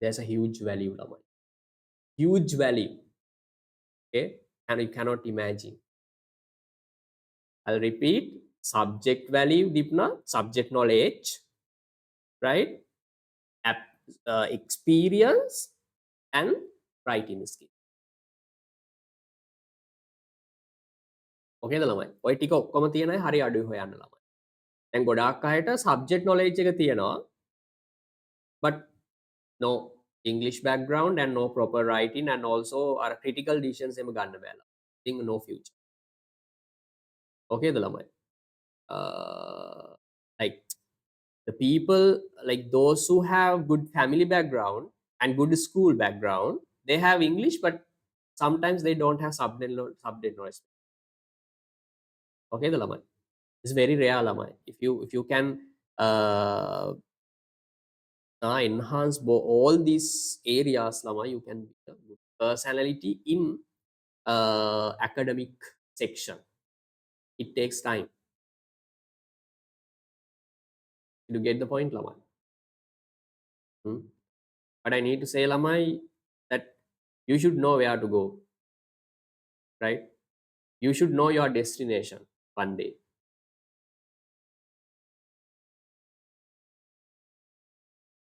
Speaker 1: There's a huge value, ළමයි. Huge value. Okay, and you cannot imagine. I'll repeat, subject value dipna, subject knowledge, right, experience and writing skill. Okay, ළමයි, ඔය ටික ඔක්කොම තියෙනයි හරි අඩුයි හොයන්න ළමයි. දැන් ගොඩාක් අයට subject knowledge එක තියෙනවා, but no English background and no proper writing and also our critical decisions එම ගන්න බෑ. Think no future. Okay, the ළමයි. Like the people, like those who have good family background and good school background, they have English, but sometimes they don't have subject knowledge. Okay, the lamai, it's very rare, lamai. If you can enhance all these areas, lamai, you can be a good personality in academic section. It takes time. You get the point, lamai? But I need to say, lamai, that you should know where to go, right? You should know your destination one day.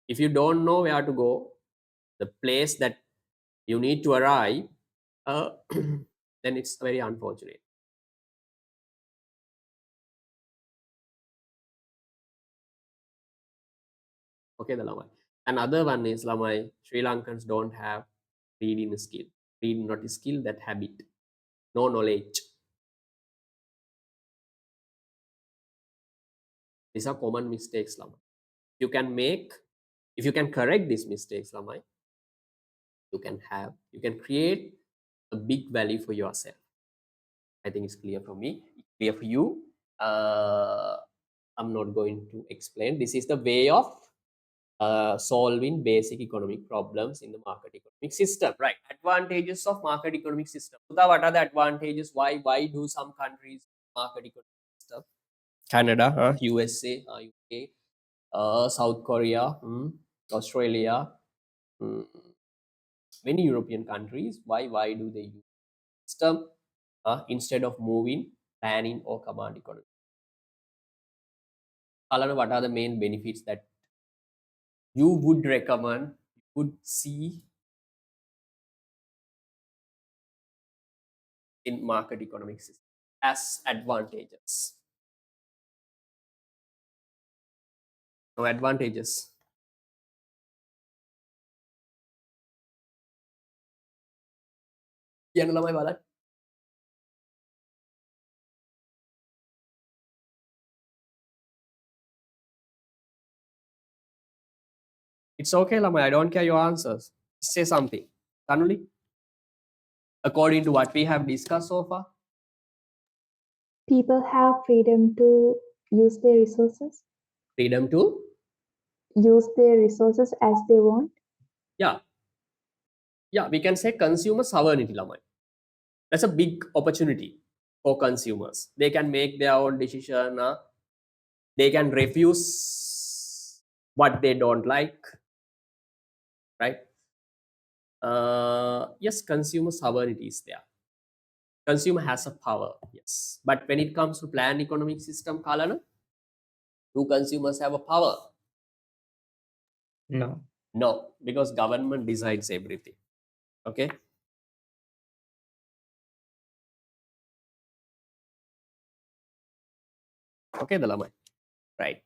Speaker 1: If you don't know where to go, the place that you need to arrive, then it's very unfortunate. Okay, the lamai. Another one is, lamai, Sri Lankans don't have reading skill. Reading not a skill, that habit. No knowledge. These are common mistakes, lamai. You can make, if you can correct these mistakes, lamai, you can create a big value for yourself. I think it's clear for me, clear for you. I'm not going to explain. This is the way of solving basic economic problems in the market economic system, right? Advantages of market economic system. Sudha, what are the advantages? Why do some countries market economic system? Canada, USA, UK, South Korea, Australia, mm, many European countries. Why do they use system instead of moving, planning, or command economy? Alana, what are the main benefits that you would recommend, you would see in market economic system as advantages? No advantages. කියන්න ළමයි බලන්න. It's okay, ළමයි. I don't care your answers. Say something. Tanuli, according to what we have discussed so far,
Speaker 2: People have freedom to use their resources,
Speaker 1: freedom to,
Speaker 2: as they want.
Speaker 1: yeah, we can say consumer sovereignty, ළමයි. That's a big opportunity for consumers. They can make their own decision. They can refuse what they don't like, right? Yes, consumer sovereignty is there. Consumer has a power, yes. But when it comes to planned economic system, Kalana, do consumers have a power?
Speaker 3: No.
Speaker 1: No, because government decides everything. Okay. Okay, Dalamai. Right.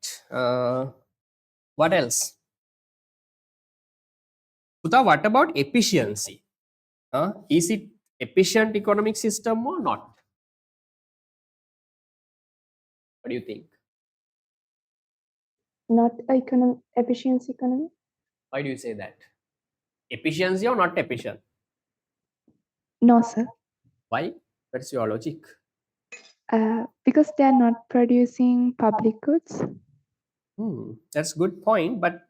Speaker 1: What else? Puta, what about efficiency? Is it efficient economic system or not? What do you think?
Speaker 2: Not efficiency economy.
Speaker 1: Why do you say that? Efficiency or not efficient?
Speaker 2: No, sir.
Speaker 1: Why? That's your logic.
Speaker 2: Because they are not producing public goods.
Speaker 1: That's good point, but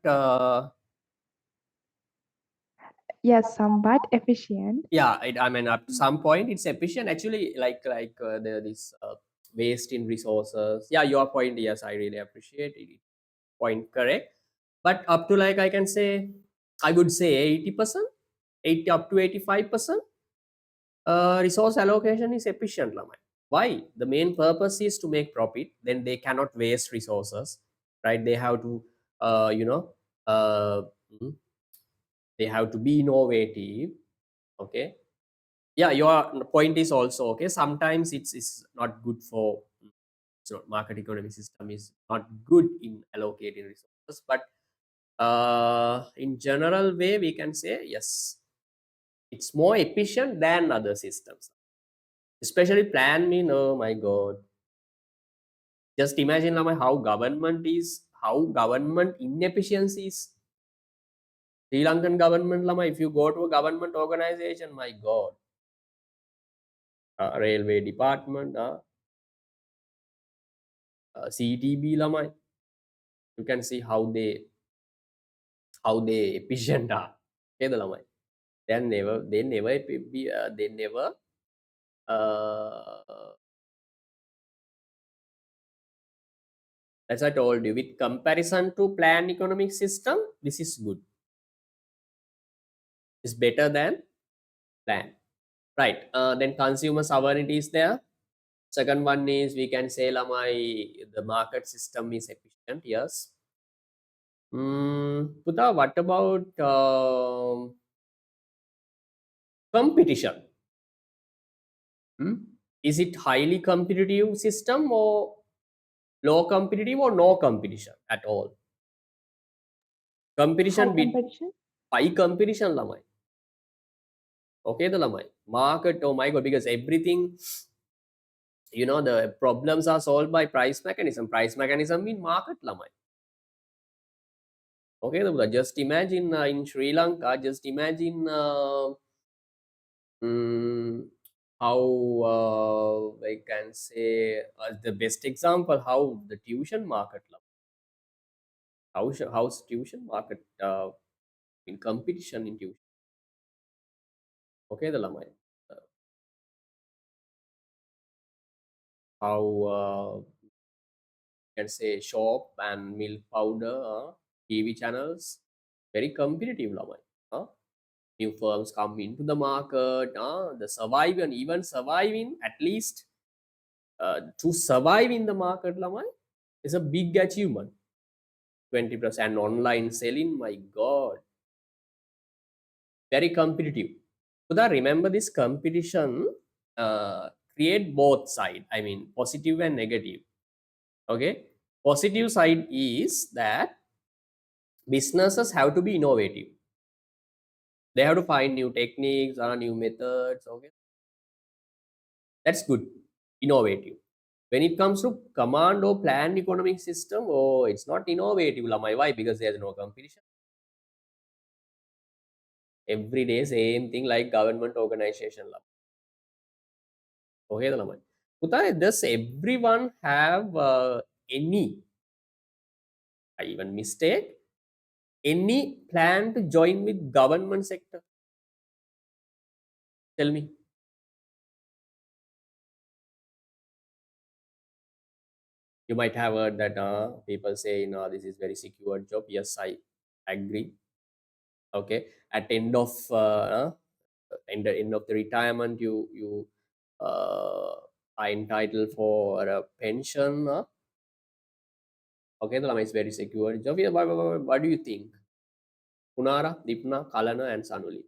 Speaker 2: Yes, somewhat efficient.
Speaker 1: yeah, I mean, up to some point, it's efficient. Actually, this waste in resources. Yeah, your point. Yes, I really appreciate it. Point correct. But up to like I can say, I would say 80%, 80 up to 85%. Resource allocation is efficient, Lamai. Why? The main purpose is to make profit. Then they cannot waste resources, right? They have to, uh, mm, they have to be innovative. Okay. Yeah, your point is also okay. Sometimes it's not good for, so market economy system is not good in allocating resources, but in general way we can say yes, it's more efficient than other systems, especially plan mean, oh my god, just imagine Lama, how government inefficiency is. Sri Lankan government, Lama, if you go to a government organization, my god, railway department, CTB, Lama, you can see how they efficient are. Okay, the Lama, they never uh, as I told you, with comparison to planned economic system, this is good. It's better than plan. Right. Then consumer sovereignty is there. Second one is we can say Lamai, the market system is efficient. Yes. Puta, what about competition? Is it highly competitive system or low competitive or no competition at all? Competition
Speaker 2: High
Speaker 1: with
Speaker 2: competition.
Speaker 1: high competition, Lamai. Okay, the Lamai. Market, oh my god, because everything, the problems are solved by price mechanism. Price mechanism mean market, Lamai. Okay, just imagine in Sri Lanka, just imagine How I can say the best example how the tuition market how's tuition market in competition in tuition. Okay, the lamai how can say shop and milk powder TV channels very competitive lamai. New firms come into the market, the survive and even surviving at least to survive in the market lamai is a big achievement. 20% online selling, my god, very competitive. So that remember this competition create both side, I mean positive and negative. Okay, positive side is that businesses have to be innovative, they have to find new techniques or new methods. Okay, that's good, innovative. When it comes to command or planned economic system, oh, it's not innovative lamai. Why? Because there's no competition. Every day same thing like government organization lamai. Okay, the lamai. Utai, does everyone have any, I even mistake, any plan to join with government sector? Tell me. You might have heard that people say, no, this is very secure job. Yes, I agree. Okay, at end of the retirement, you are entitled for a pension. Okay, the lama is very secure job. Yeah, what do you think? Punara, Dipna, Kalana, and Sanuli.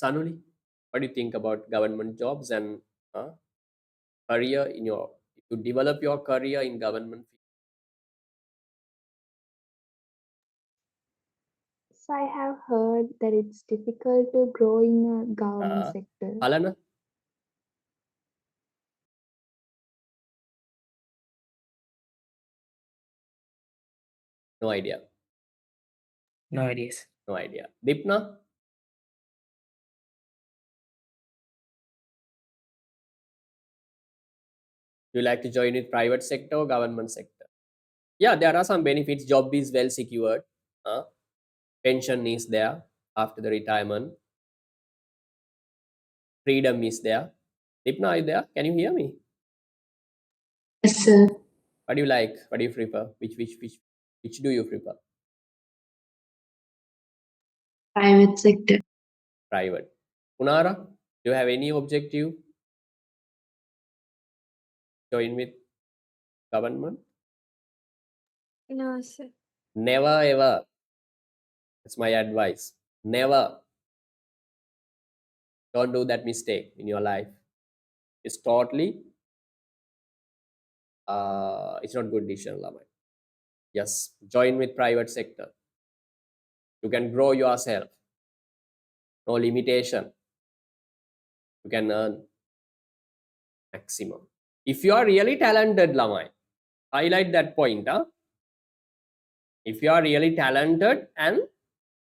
Speaker 1: Sanuli, what do you think about government jobs and career in your, to develop your career in government?
Speaker 2: So I have heard that it's difficult to grow in a government sector.
Speaker 1: Kalana? No idea.
Speaker 3: No ideas.
Speaker 1: No idea. Dipna? Do you like to join with private sector or government sector? Yeah, there are some benefits. Job is well secured. Pension is there after the retirement. Freedom is there. Dipna, are you there? Can you hear me?
Speaker 3: Yes, sir.
Speaker 1: What do you like? What do you prefer? Which do you prefer?
Speaker 3: Private sector.
Speaker 1: Private. Punara, do you have any objective? Join with government?
Speaker 4: No, sir.
Speaker 1: Never ever. That's my advice. Never. Don't do that mistake in your life. It's totally it's not good decision, Lamai. Yes, join with private sector. You can grow yourself. No limitation. You can earn maximum. If you are really talented, Lamai, highlight that point. If you are really talented and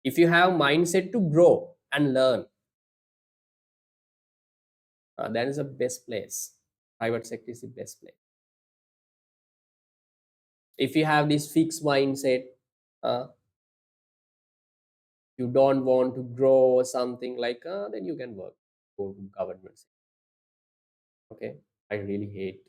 Speaker 1: if you have mindset to grow and learn, that is the best place. Private sector is the best place. If you have this fixed mindset, you don't want to grow or something like, then you can work for government sector. Okay, I really hate.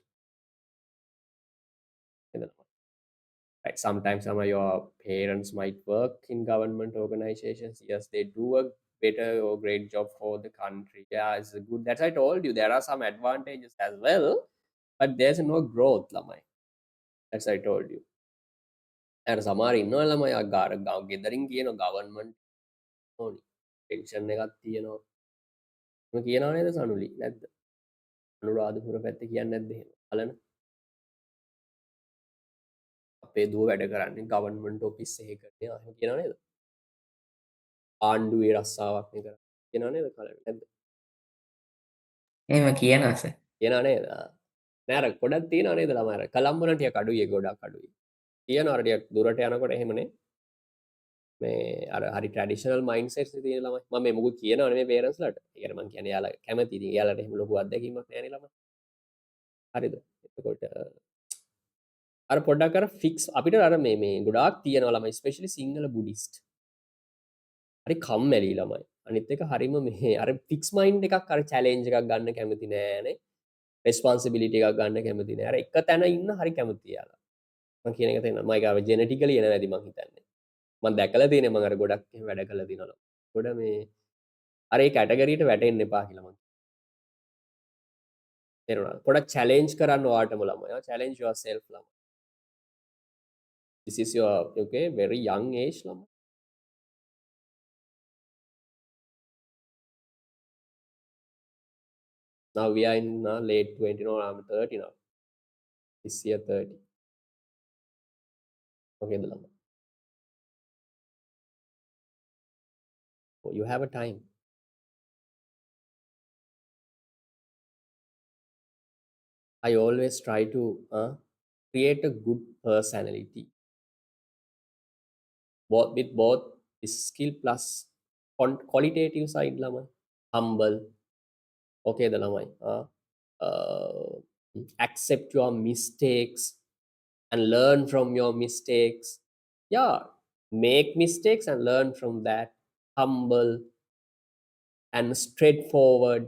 Speaker 1: Right, sometimes some of your parents might work in government organizations. Yes, they do a better or great job for the country. Yeah, it's a good. That's I told you. There are some advantages as well, but there's no growth, lamai. That's I told you. And සමහර ඉන්නවා ළමයි අගාර ගෙදරින් කියන government ඕනි pension එකක් තියෙනවා. මම කියනවා නේද සනුලි නැද්ද? අනුරාධපුර පැත්තේ කියන්නේ නැද්ද එහෙම? බලන්න. අපේ දුව වැඩ කරන්නේ ගවර්න්මන්ට් ඔෆිස් එකක. එහෙම කියනවා නේද? ආණ්ඩුවේ රස්සාවක් නේ කරන්නේ. කියනවා නේද කලින් නැද්ද?
Speaker 3: එහෙම කියනවා, sir.
Speaker 1: කියනවා නේද? නෑ අර ගොඩක් තියෙනව නේද ළමයි අර කලම්බු නම් ටිකක් අඩුයි ගොඩක් අඩුයි. තියෙනවා අර ටිකක් දුරට යනකොට එහෙමනේ. මේ අර හරි ට්‍රැඩිෂනල් මයින්ඩ්සෙට්ස් තියෙන ළමයි. මම මේ මුකුත් කියනව නෙමෙයි පේරන්ට්ස්ලාට. ඒ කියන්නේ මම කියන්නේ යාලා කැමති ඉතින් යාලට එහෙම ලොකු අත්දැකීමක් නෑනේ ළමයි. හරිද? එතකොට අර පොඩ්ඩක් අර ෆික්ස් අපිට අර මේ ගොඩාක් තියෙනවා ළමයි ස්පෙෂලි සිංහල බුද්දිස්ට්. හරි කම්මැලි ළමයි. අනිත් එක හරිම මේ අර ෆික්ස් මයින්ඩ් එකක් අර චැලෙන්ජ් එකක් ගන්න කැමති නෑනේ. රෙස්පොන්සිබිලිටි එකක් ගන්න කැමති නෑ. අර එක තැන ඉන්න හරි කැමති යාලා. මම කියන එක තේරෙනවා. මම ඒක ජෙනටිකලි එන වැඩි මං හිතන්නේ. මම දැකලා තියෙනවා මම අර ගොඩක් එහෙම වැඩ කළා දිනවල. ගොඩ මේ අර ඒ කැටගරියට වැටෙන්න එපා කියලා මං තේරුණා. පොඩක් චැලෙන්ජ් කරන්න ඔයාටම ළමයි. challenge yourself ළමයි. This is your okay very young age ළමයි. Now we are in late 20 no I'm 30 now. This year 30. Okay the ළමයි. Oh, you have a time. I always try to create a good personality. With both skill plus qualitative side ළමයි. Humble. Okay the ළමයි. Accept your mistakes and learn from your mistakes. Yeah, make mistakes and learn from that. Humble and straightforward.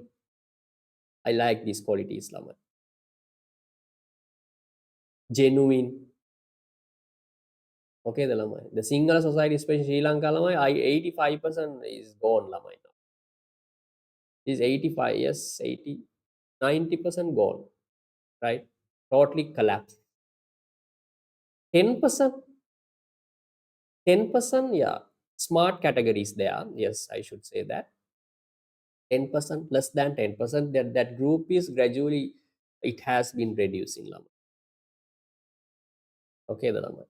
Speaker 1: I like these qualities ළමයි. Genuine. Okay the ළමයි. The Sinhala society especially Sri Lanka ළමයි 85% is gone ළමයි. Is 85 yes 80 90% gone, right? Totally collapsed. 10% 10% yeah smart categories there, yes I should say that. 10% less than 10% that group is gradually it has been reducing llama. Okay the llama,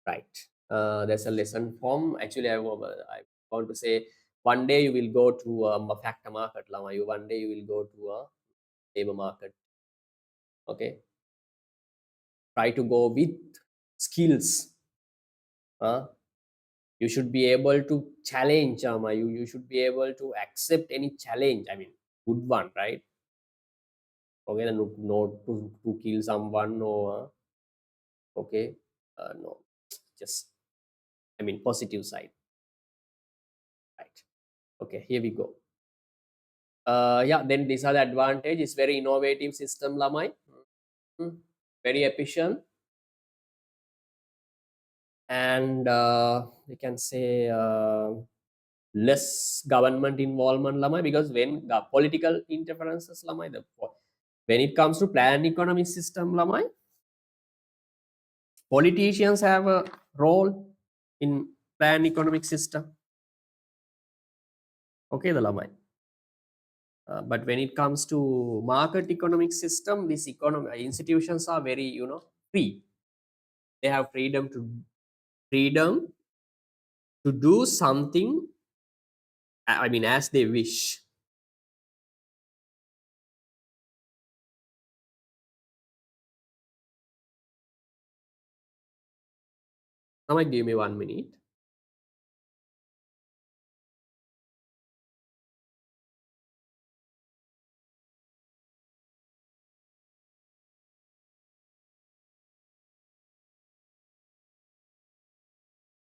Speaker 1: right. There's a lesson from actually I want to say one day you will go to a factor market llama. You one day you will go to a labor market. Okay, try to go with skills. You should be able to challenge you should be able to accept any challenge, I mean good one, right? Okay then not to kill someone or okay no, just I mean positive side, right? Okay, here we go. Yeah, then these are the advantage. It's very innovative system lamai. Very efficient, and we can say less government involvement lamai, because when the political interferences lamai when it comes to planned economic system lamai, politicians have a role in planned economic system. Okay the lamai. But when it comes to market economic system, these economic institutions are very free. They have freedom to do something, I mean as they wish. Now give me 1 minute.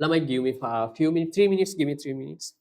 Speaker 1: Lamai give me a few minutes, 3 minutes, give me 3 minutes.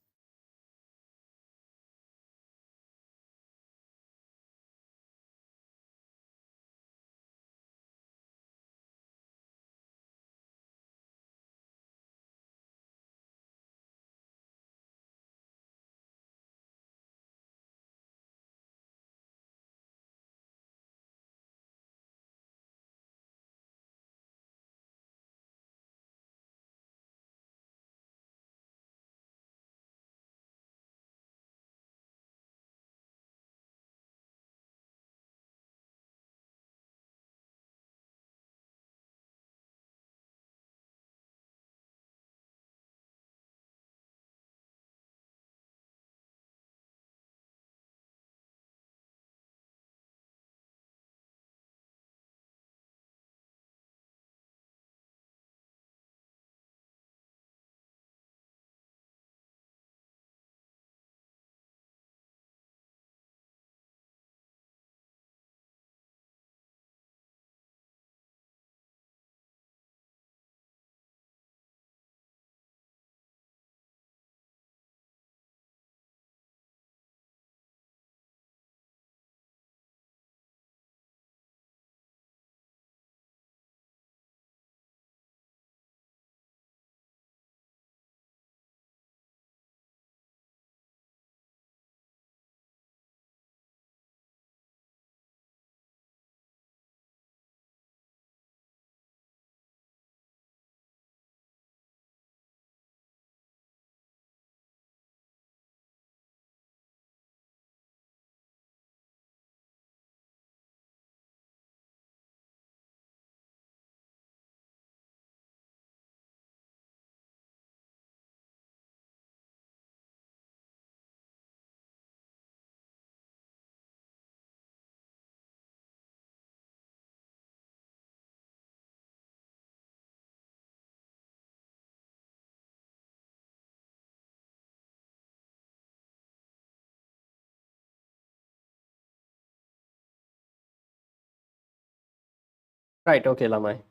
Speaker 1: Right, okay, Lamai.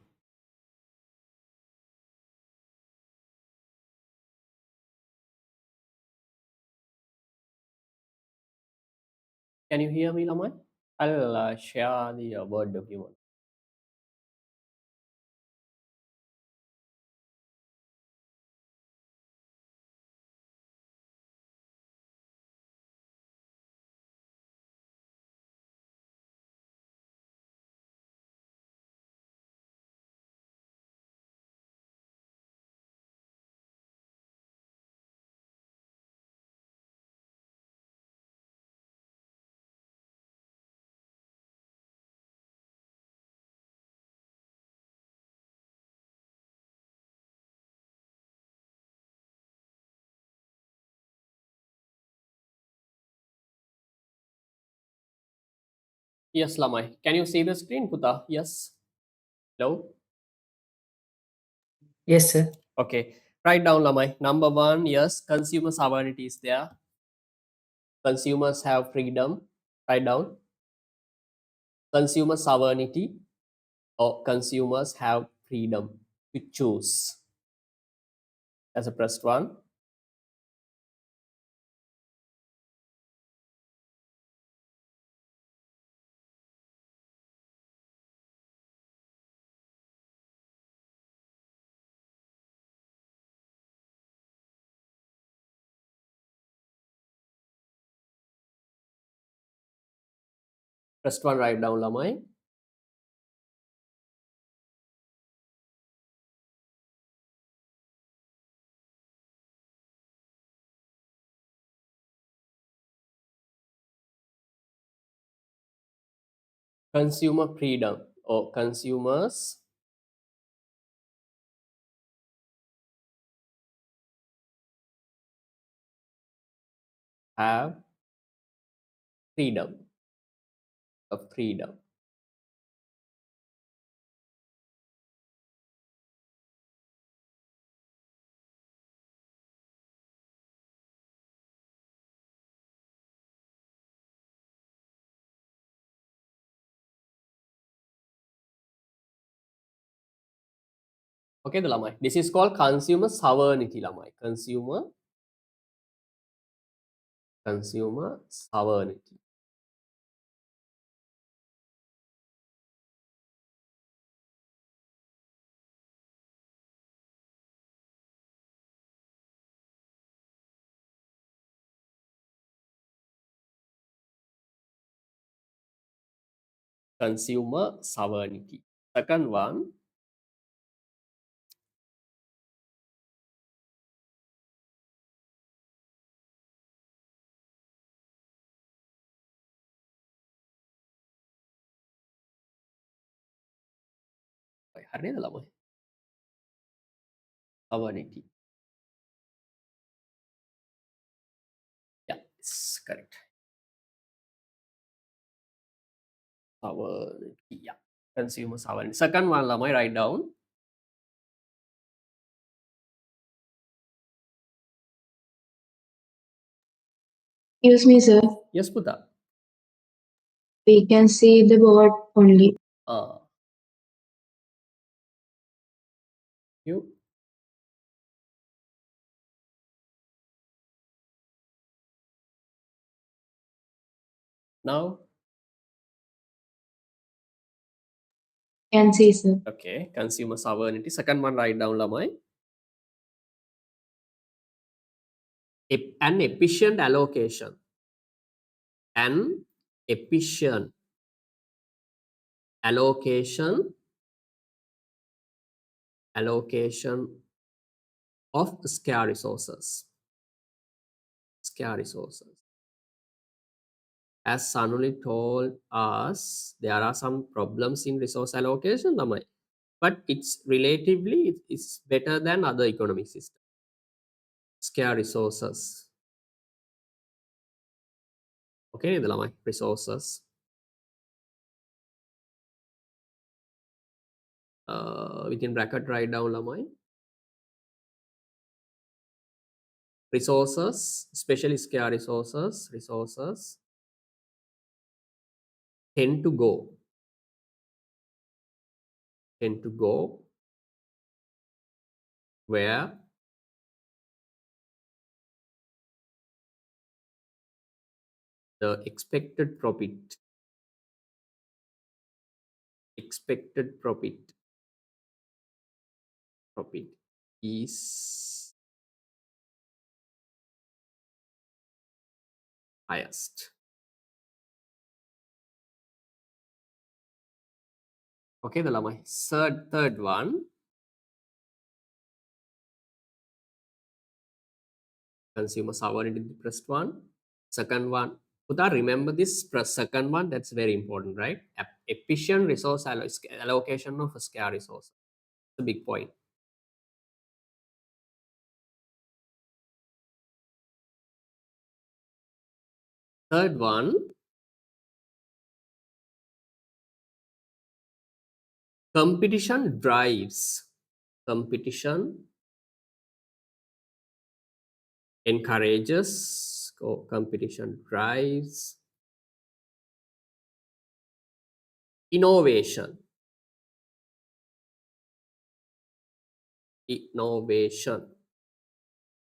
Speaker 1: Can you hear me, Lamai? I'll share the Word document. Yes, Lamai. Can you see the screen, Puta? Yes. Hello?
Speaker 3: Yes, sir.
Speaker 1: Okay. Write down, Lamai. Number one, yes, consumer sovereignty is there. Consumers have freedom. Write down. Consumer sovereignty or consumers have freedom to choose. As a first one. First one, write down, Lamai. Consumer freedom or consumers have freedom of freedom. Okay, the Lamai. This is called consumer sovereignty, Lamai. Consumer sovereignty. Consumer sovereignty. Second one, හරියද ළමයි? Sovereignty. Yeah, it's correct. Sovereignty. Yeah. Consumer sovereignty. Second one, ළමයි, write down.
Speaker 5: Excuse me, sir.
Speaker 1: Yes, Puta.
Speaker 5: We can see the board only.
Speaker 1: You. Now,
Speaker 5: Can see, sir.
Speaker 1: okay, consumer sovereignty. Second one, write down, ළමයි. An efficient allocation. An efficient allocation of scarce resources. Scarce resources. As Sanuli told us, there are some problems in resource allocation, ළමයි. But it's relatively it's better than other economic systems. Scarce resources. Okay, the ළමයි. Resources. Within bracket, write down, ළමයි. Resources, especially scarce resources tend to go tend to go where the expected profit is highest. Okay, my third one, consumer sovereignty, the first one. Second one, Uta, remember this second one, that's very important, right? Efficient resource allocation of a scarce resource. It's a big point. Third one, competition encourages, competition drives innovation.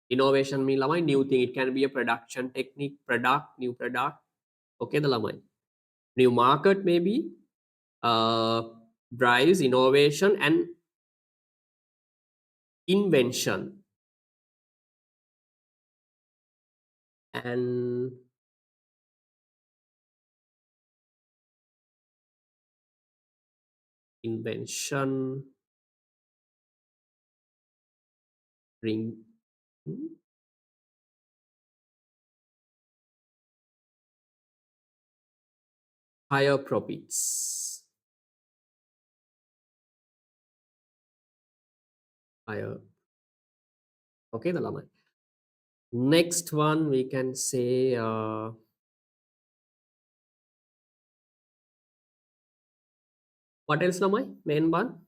Speaker 1: Innovation means lamai new thing. It can be a production technique, new product. Okay, the lamai new market maybe drives innovation and invention. And invention bring higher profits. Higher. Okay, the lamai. Next one we can say what else lamai? Main one.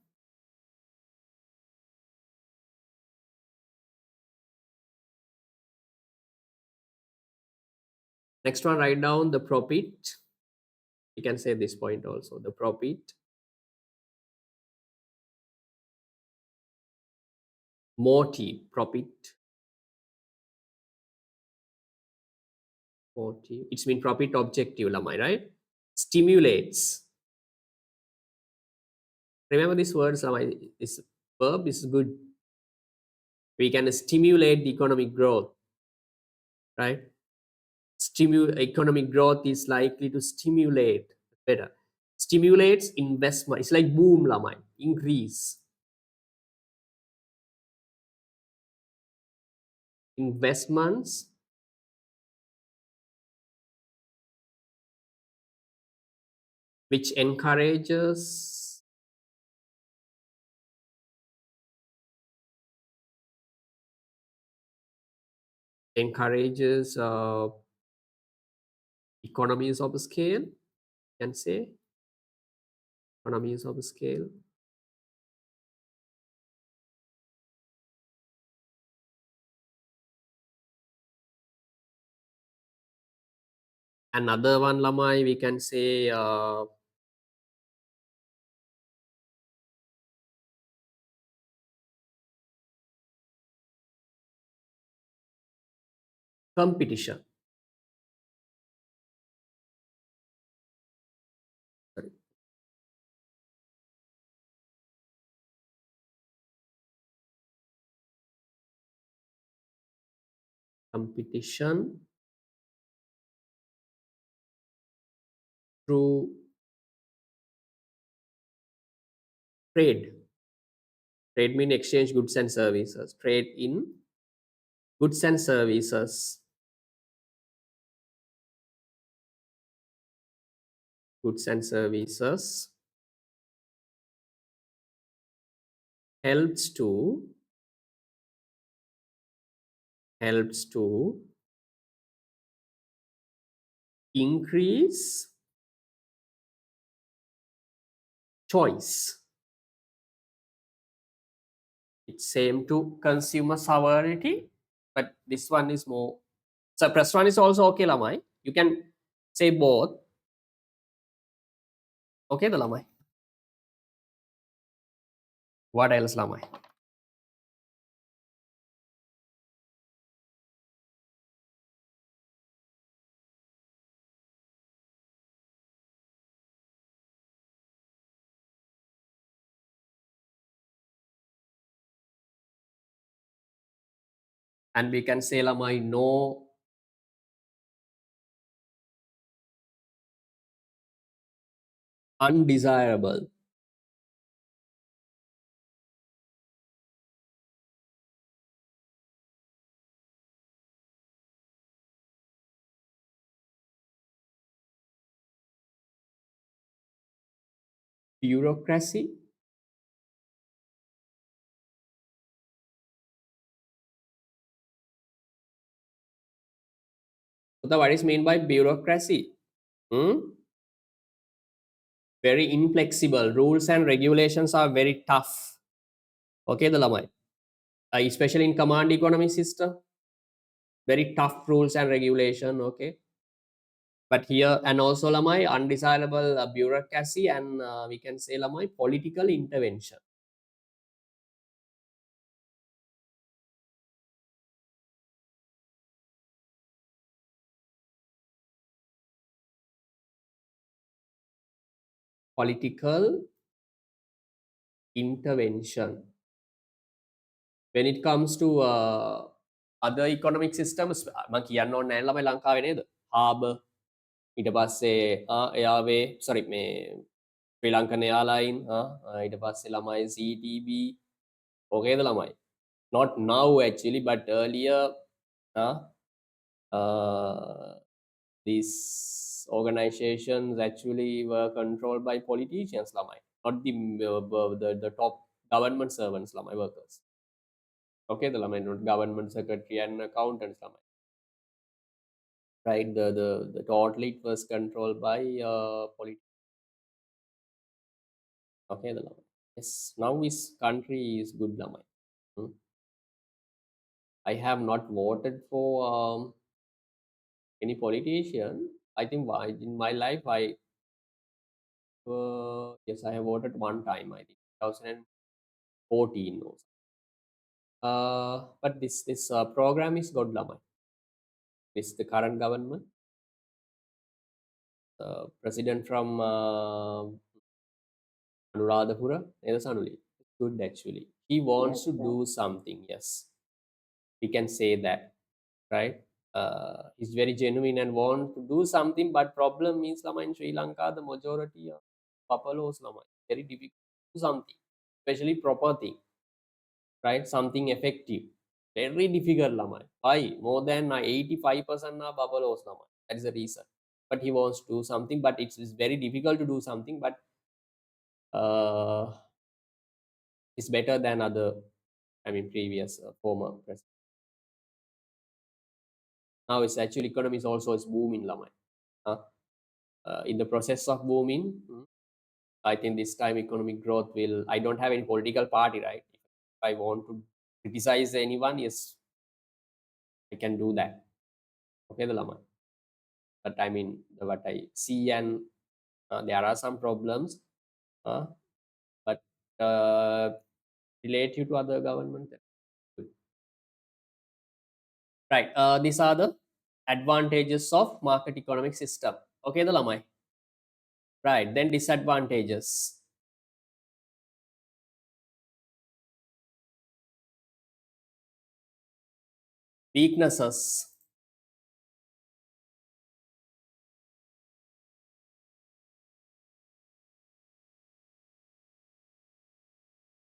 Speaker 1: Next one, write down the profit. You can say this point also, the profit motive, it's mean profit objective, lamai, right? Stimulates. Remember these words, lamai, this verb is good. We can stimulate the economic growth, right? Economic growth is likely to stimulate better. Stimulates investment. It's like boom, lamai, increase. Investments which encourages economies of scale, can say economies of scale. Another one, lamai, we can say competition. Sorry. Competition through trade. Trade mean exchange goods and services. Trade in goods and services. Goods and services helps to increase choice. It's same to consumer sovereignty, but this one is more. So press one is also okay, lamai. You can say both. Okay, the lamai. What else lamai? And we can say lamai no undesirable bureaucracy. So what is meant by bureaucracy? Hmm? Very inflexible. Rules and regulations are very tough. Okay, the lamai. Especially in command economy system, very tough rules and regulation. Okay, but here and also lamai undesirable bureaucracy and we can say lamai political intervention. Political intervention. When it comes to other economic systems, මම කියන්න ඕනේ නැහැ ළමයි ලංකාවේ නේද? Harbour ඊට පස්සේ airway sorry මේ Sri Lankan airline ඊට පස්සේ ළමයි CTB ඕකේද ළමයි? Not now actually but earlier uh, these organizations actually were controlled by politicians ළමයි, not the top government servants ළමයි workers. Okay, the ළමයි not government secretary and accountants ළමයි. Right, the totally it was controlled by politics. Okay, the ළමයි. Yes, now this country is good ළමයි. I have not voted for any politician. I think in my life yes, I have voted one time. I think 2014 or so. But this program is good lamai. This the current government. President from Anuradhapura, Sanuli. Good actually. He wants
Speaker 2: Yes,
Speaker 1: to
Speaker 2: sir.
Speaker 1: do something. Yes, we can say that, right? He's very genuine and want to do something. But problem is lama in Sri Lanka, the majority of papalos lama very difficult to do something, especially proper thing, right? Something effective. Very difficult lamai. Why? More than 85% na babalos lamai. That is the reason. But he wants to do something, but it's very difficult to do something. But it's better than other, I mean, previous former president. Now it's actually economy is also is booming lamai. In the process of booming, I think this time economic growth will. I don't have any political party, right? If I want to criticize anyone, yes, I can do that. Okay, the lamai. But I mean, what I see and there are some problems, but relative to other government, good. Right? These are the advantages of market economic system. Okay, the lamai. Right. Then disadvantages. Weaknesses.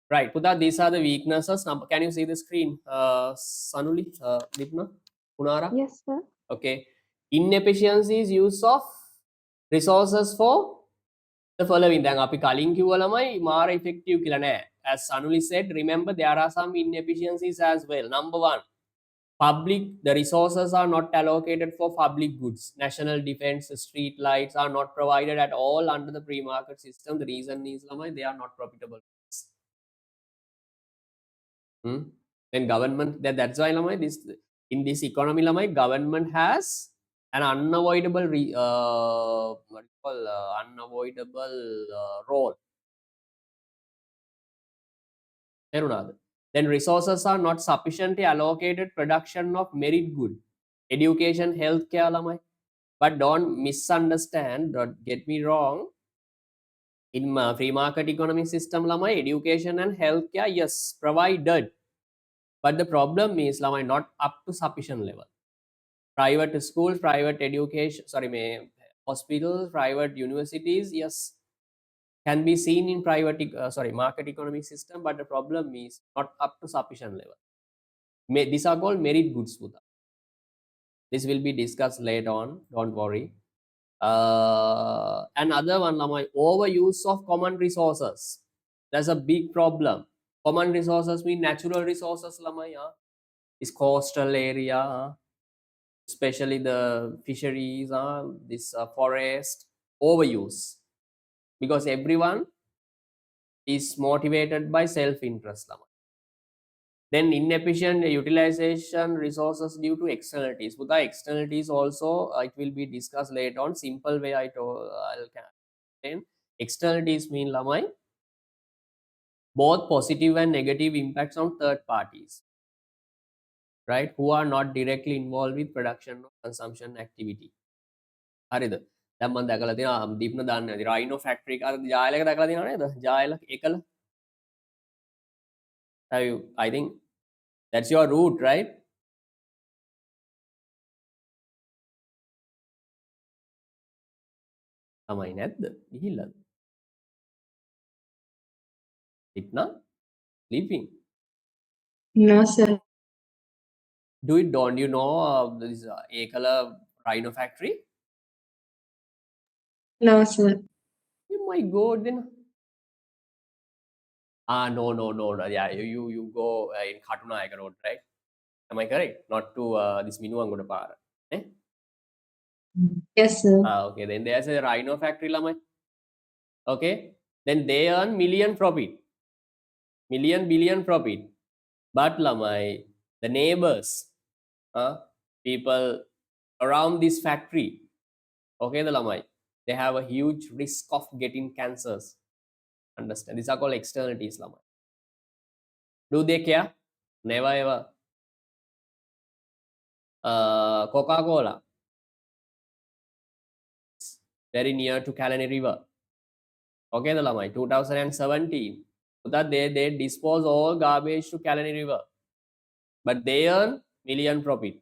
Speaker 1: Right, Pudha, these are the weaknesses. Now, can you see the screen? Sanuli, Dipna, Punara?
Speaker 2: Yes, sir.
Speaker 1: Okay. Inefficiencies use of resources for the following. Then, අපි කලින් කිව්ව ළමයි මාර effective කියලා නෑ. As Sanuli said, remember there are some inefficiencies as well. Number one, the resources are not allocated for public goods. National defense, street lights are not provided at all under the pre-market system. The reason is ළමයි they are not profitable. Then government that's why lamai this in this economy lamai government has an unavoidable what you call unavoidable role Then resources are not sufficiently allocated production of merit good. Education, healthcare lamai. But don't misunderstand, don't get me wrong. In free market economic system lamai, education and healthcare, yes, provided. But the problem is lamai not up to sufficient level. Private schools, private education, hospitals, private universities, yes, can be seen in market economic system, but the problem is not up to sufficient level. These are called merit goods. This will be discussed later on, don't worry. Another one, my overuse of common resources. That's a big problem. Common resources mean natural resources, is coastal area, especially the fisheries, this forest, overuse. Because everyone is motivated by self-interest. Then inefficient utilization resources due to externalities. But the externalities also, it will be discussed later on. Simple way I'll explain. Externalities mean lamai both positive and negative impacts on third parties, right? Who are not directly involved with production or consumption activity. හරිද? දැන් මම දැකලා තියෙනවා දීප්න දාන්න ඇති Rhino factory එක අර ජායලක දැකලා තියෙනව නේද? ජායල එකල. I think that's your route, right? තමයි නැද්ද? ගිහිල්ලාද? දීප්න sleeping.
Speaker 5: No, sir.
Speaker 1: Don't you know this Ekala rhino factory?
Speaker 5: No, sir.
Speaker 1: Oh my god, then no, yeah, you go in Katunayaka Road, right? Am I correct? Not to this Minuangoda Para. Eh?
Speaker 5: Yes, sir.
Speaker 1: Okay, then there's a rhino factory lamai. Okay, then they earn million profit, billion profit. But lamai, the neighbors, people around this factory, okay, the lamai, they have a huge risk of getting cancers. Understand? These are called externalities, lamai. Do they care? Never ever. Coca-Cola, very near to Kalani River. Okay, the lamai, 2017. So that they dispose all garbage to Kalani River, but they earn million profit.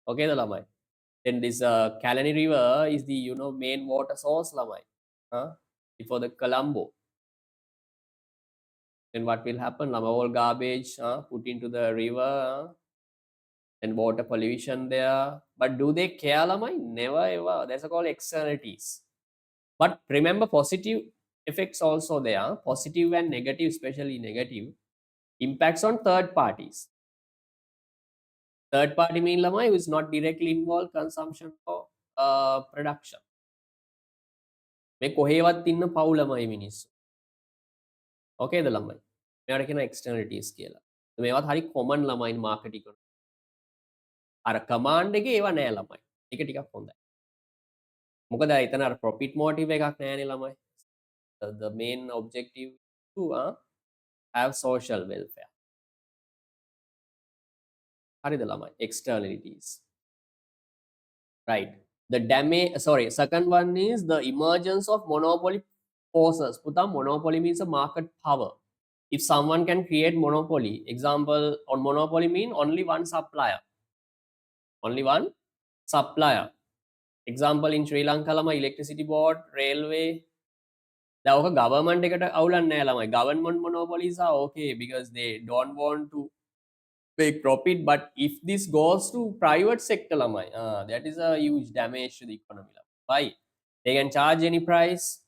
Speaker 1: Okay, the lamai. Then this Kalani River is the main water source, lamai, before the Colombo. Then what will happen? Lama, all garbage put into the river and water pollution there. But do they care, lamai? Never ever. That's called externalities. But remember, positive effects also there. Positive and negative, especially negative impacts on third parties. Third party mean lamai who is not directly involved consumption or production. මේ කොහේවත් ඉන්න පවුලමයි මිනිස්සු. Okay ද ළමයි? මේවට කියන externalities කියලා. මේවත් හරි common ළමයි market economy. අර command එකේ ඒවා නෑ ළමයි. ඒක ටිකක් හොඳයි. මොකද එතන අර profit motive එකක් නෑනේ ළමයි. The main objective to have social welfare. හරිද ළමයි? Externalities. Right. The damage, second one is the emergence of monopoly forces. Putam, monopoly means a market power. If someone can create monopoly, example on monopoly mean only one supplier. Only one supplier. Example in Sri Lanka, lama electricity board, railway. The government government monopolies are okay because they don't want to make profit. But if this goes to private sector, that is a huge damage to the economy. Why? They can charge any price.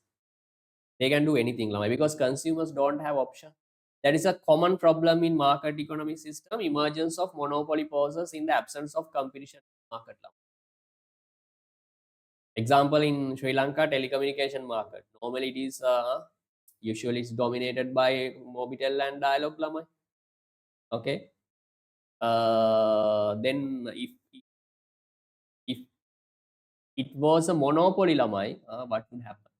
Speaker 1: They can do anything because consumers don't have option. That is a common problem in market economic system. Emergence of monopoly forces in the absence of competition in market. Example in Sri Lanka telecommunication market. Normally it is usually it's dominated by Mobitel and Dialog. Okay. Then if it was a monopoly lamai, what would happen?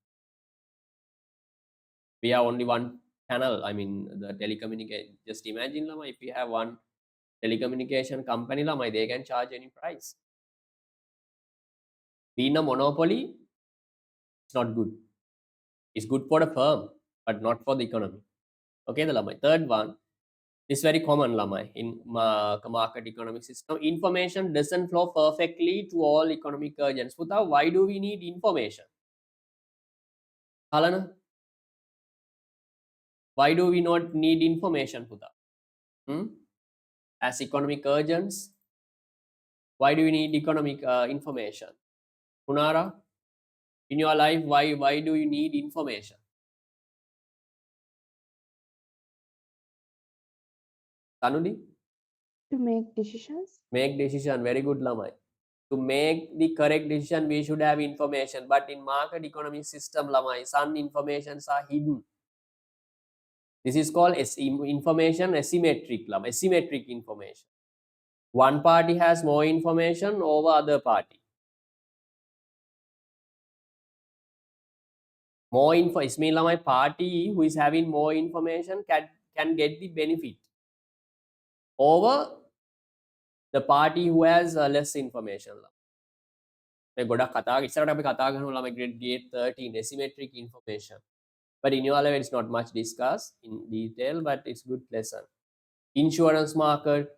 Speaker 1: We have only one channel, I mean the telecommunication. Just imagine lama, if you have one telecommunication company lama, they can charge any price. Being a monopoly, it's not good. It's good for the firm, but not for the economy. Okay, the lama. Third one is very common lama in market economic system. Information doesn't flow perfectly to all economic agents. Puta, why do we need information? Halana? Why do we not need information, Puta? As economic agents, why do we need economic information? Punara, in your life, why do you need information? Tanudi?
Speaker 2: To make decisions.
Speaker 1: Make decision. Very good, Lamai. To make the correct decision, we should have information. But in market economic system, Lamai, some informations are hidden. This is called information asymmetric, Lamai. Asymmetric information. One party has more information over other party. More info, it means my party who is having more information can get the benefit over the party who has less information. මේ ගොඩක් කතා ඉස්සරට අපි කතා කරනවා ළමයි grade 13 asymmetric information, but in your level it's not much discussed in detail, but it's good lesson. Insurance market,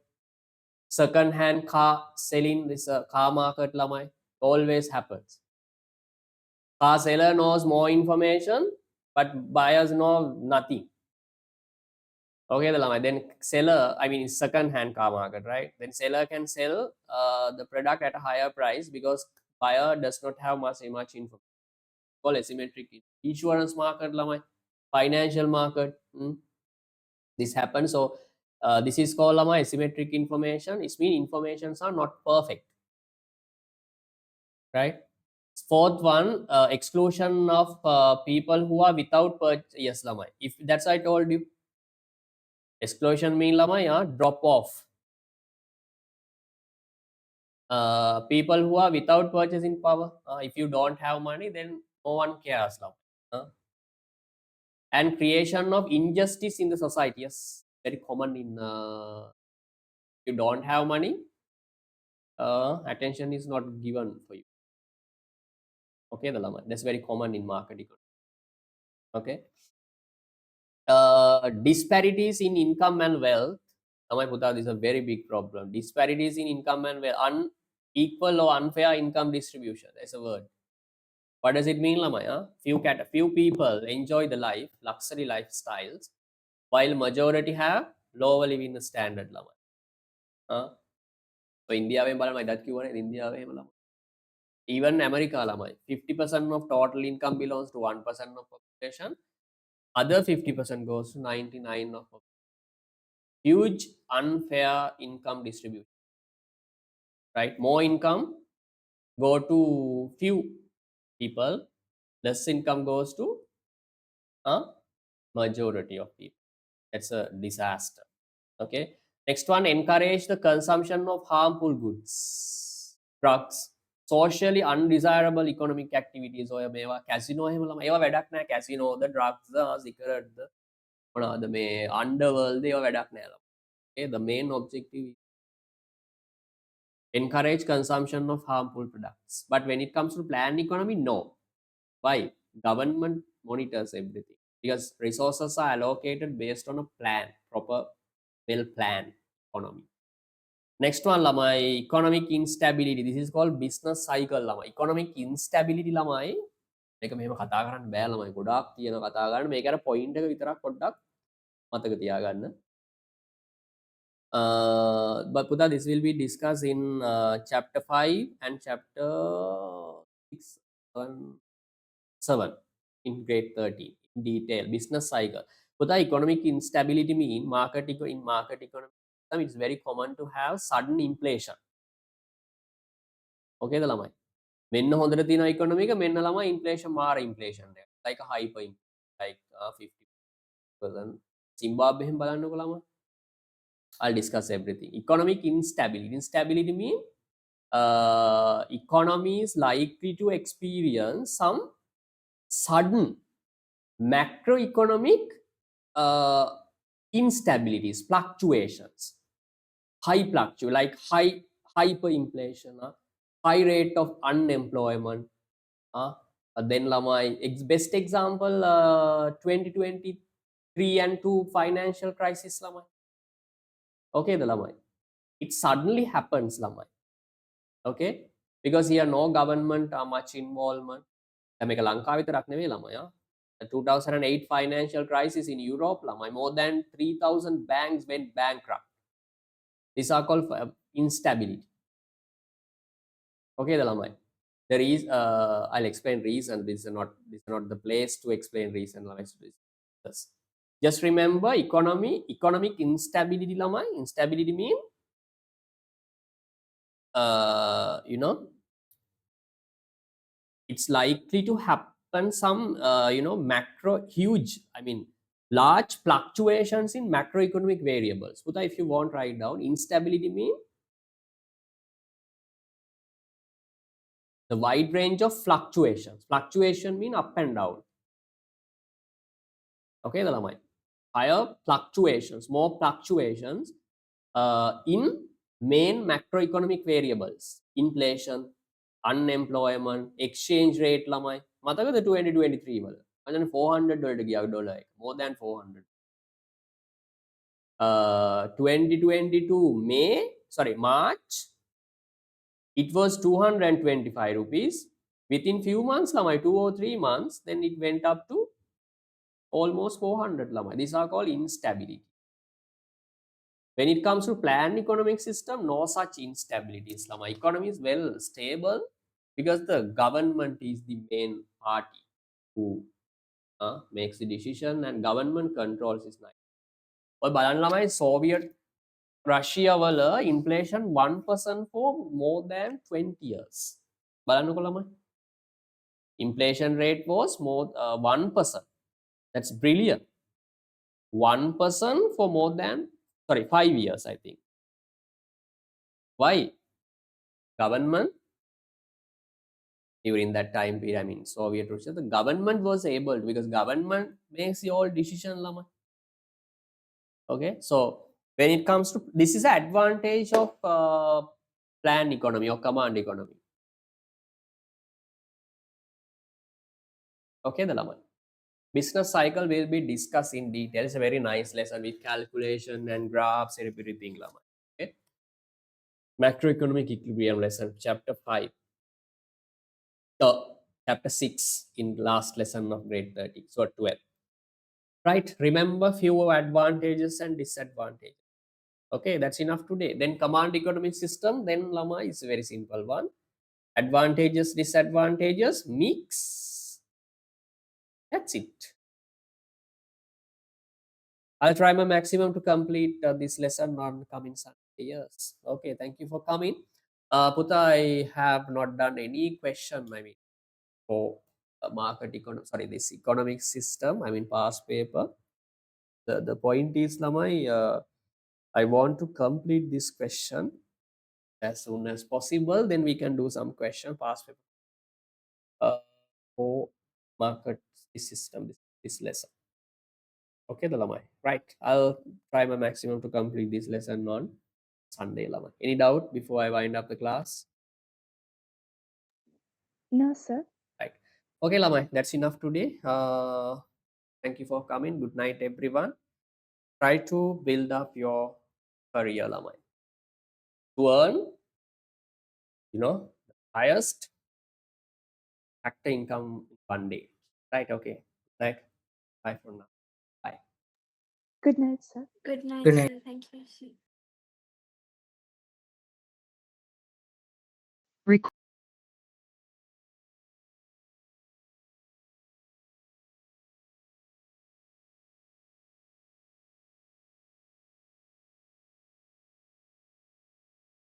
Speaker 1: second hand car selling, this car market ළමයි always happens. Car seller knows more information, but buyers know nothing. Okay, then seller, I mean second hand car market, right? Then seller can sell the product at a higher price because buyer does not have much information. Called asymmetric. Insurance market, financial market, this happens. So this is called asymmetric information. It means informations are not perfect, right? Fourth one, exclusion of people who are without purchase. Yes, lamai. If that's I told you. Exclusion mean lamai, drop off. People who are without purchasing power. If you don't have money, then no one cares. And creation of injustice in the society. Yes, very common in you don't have money, attention is not given for you. Okay, that's very common in market economy. Okay, disparities in income and wealth. This is a very big problem. Disparities in income and wealth, unequal or unfair income distribution. That's a word. What does it mean, Lamai? Few people enjoy the life, luxury lifestyles, while majority have lower living standard, Lamai. So India में बाला that क्यों है? India में मतलब even America lamai 50% of total income belongs to 1% of population. Other 50% goes to 99% of population. Huge unfair income distribution. Right? More income go to few people. Less income goes to majority of people. That's a disaster. Okay. Next one, encourage the consumption of harmful goods, drugs, socially undesirable economic activities. ඔය මේවා casino එහෙම ළම ඒවා වැඩක් නැහැ. Casino ද drugs ද cigarette ද මොනවාද මේ underworld ඒවා වැඩක් නැහැ ළම. Okay, the main objective is encourage consumption of harmful products. But when it comes to planned economy, no. Why? Government monitors everything because resources are allocated based on a plan, proper well-planned economy. Next one, lamai, economic instability. This is called business cycle, lamai. Economic instability, lamai. මේක මෙහෙම කතා කරන්න බෑ ළමයි. ගොඩාක් තියෙන කතා කරන්න. මේක අර පොයින්ට් එක විතරක් පොඩ්ඩක් මතක තියාගන්න. But Puta, this will be discussed in chapter 5 and chapter 6, 7 in grade 13 in detail. Business cycle. Puta, economic instability mean market in market economy. It's very common to have sudden inflation. Okay, the lamai. මෙන්න හොඳට තියෙන economy එක මෙන්න ළමයි inflation මාර inflation එක. Like a hyper like 50%. Zimbabwe එහෙම බලන්නකො ළමයි. I'll discuss everything. Economic instability. Instability mean economy is likely to experience some sudden macroeconomic instabilities, fluctuations, like hyperinflation, high rate of unemployment. Then lamai best example 2023 and 2 financial crisis lamai. Okay, the lamai. It suddenly happens lamai. Okay, because here no government much involvement. මේක ලංකාව විතරක් නෙවෙයි ළමයා. The 2008 financial crisis in Europe ළමයි, more than 3,000 banks went bankrupt. These are called instability. Okay, the ළමයි. There is I'll explain reason. This is not the place to explain reason ළමයි. Just remember economic instability ළමයි. Instability mean you know, it's likely to happen some large fluctuations in macroeconomic variables. But if you want, write down instability mean the wide range of fluctuations. Fluctuation mean up and down. Okay, the higher fluctuations, more fluctuations in main macroeconomic variables: inflation, unemployment, exchange rate ළමයි. මතකද 2023 වල? මචං 400 වලට ගියා dollar එක. More than 400. 2022 March, it was 225 rupees. Within few months ළමයි, 2 or 3 months, then it went up to almost 400 ළමයි. These are called instability. When it comes to planned economic system, no such instabilities. Lama economy is well stable because the government is the main party who makes the decision and government controls is nice. But බලන්න ළමයි Soviet Russia වල inflation 1% for more than 20 years. බලන්නකො ළමයි. Inflation rate was more 1%. That's brilliant. 1% for more than 5 years, I think. Why? Government during that time period, I mean Soviet Russia, the government was able to, because government makes the all decision lama. Okay, so when it comes to this is the advantage of planned economy or command economy. Okay, the lama. Business cycle will be discussed in detail. It's a very nice lesson with calculation and graphs and everything lama. Okay, macroeconomic equilibrium lesson, chapter 5. Chapter 6 in last lesson of grade 30, so 12. Right, remember few advantages and disadvantages. Okay, that's enough today. Then command economic system, then lama is a very simple one. Advantages, disadvantages, mix. That's it. I'll try my maximum to complete this lesson on coming Sunday. Yes. Okay, thank you for coming. Puta, I have not done any question, I mean, for this economic system, I mean past paper. The point is lamai, I want to complete this question as soon as possible, then we can do some question past paper for market system this lesson. Okay, the lamai, right? I'll try my maximum to complete this lesson on Sunday lamai. Any doubt before I wind up the class?
Speaker 2: No, sir.
Speaker 1: Right. Okay, lamai, that's enough today. Thank you for coming. Good night, everyone. Try to build up your career lamai to earn, you know, the highest factor income one day. Right? Okay. Right. Bye for now. Bye.
Speaker 2: Good night, sir.
Speaker 4: Good night,
Speaker 3: Good night.
Speaker 4: sir. Thank you, sir.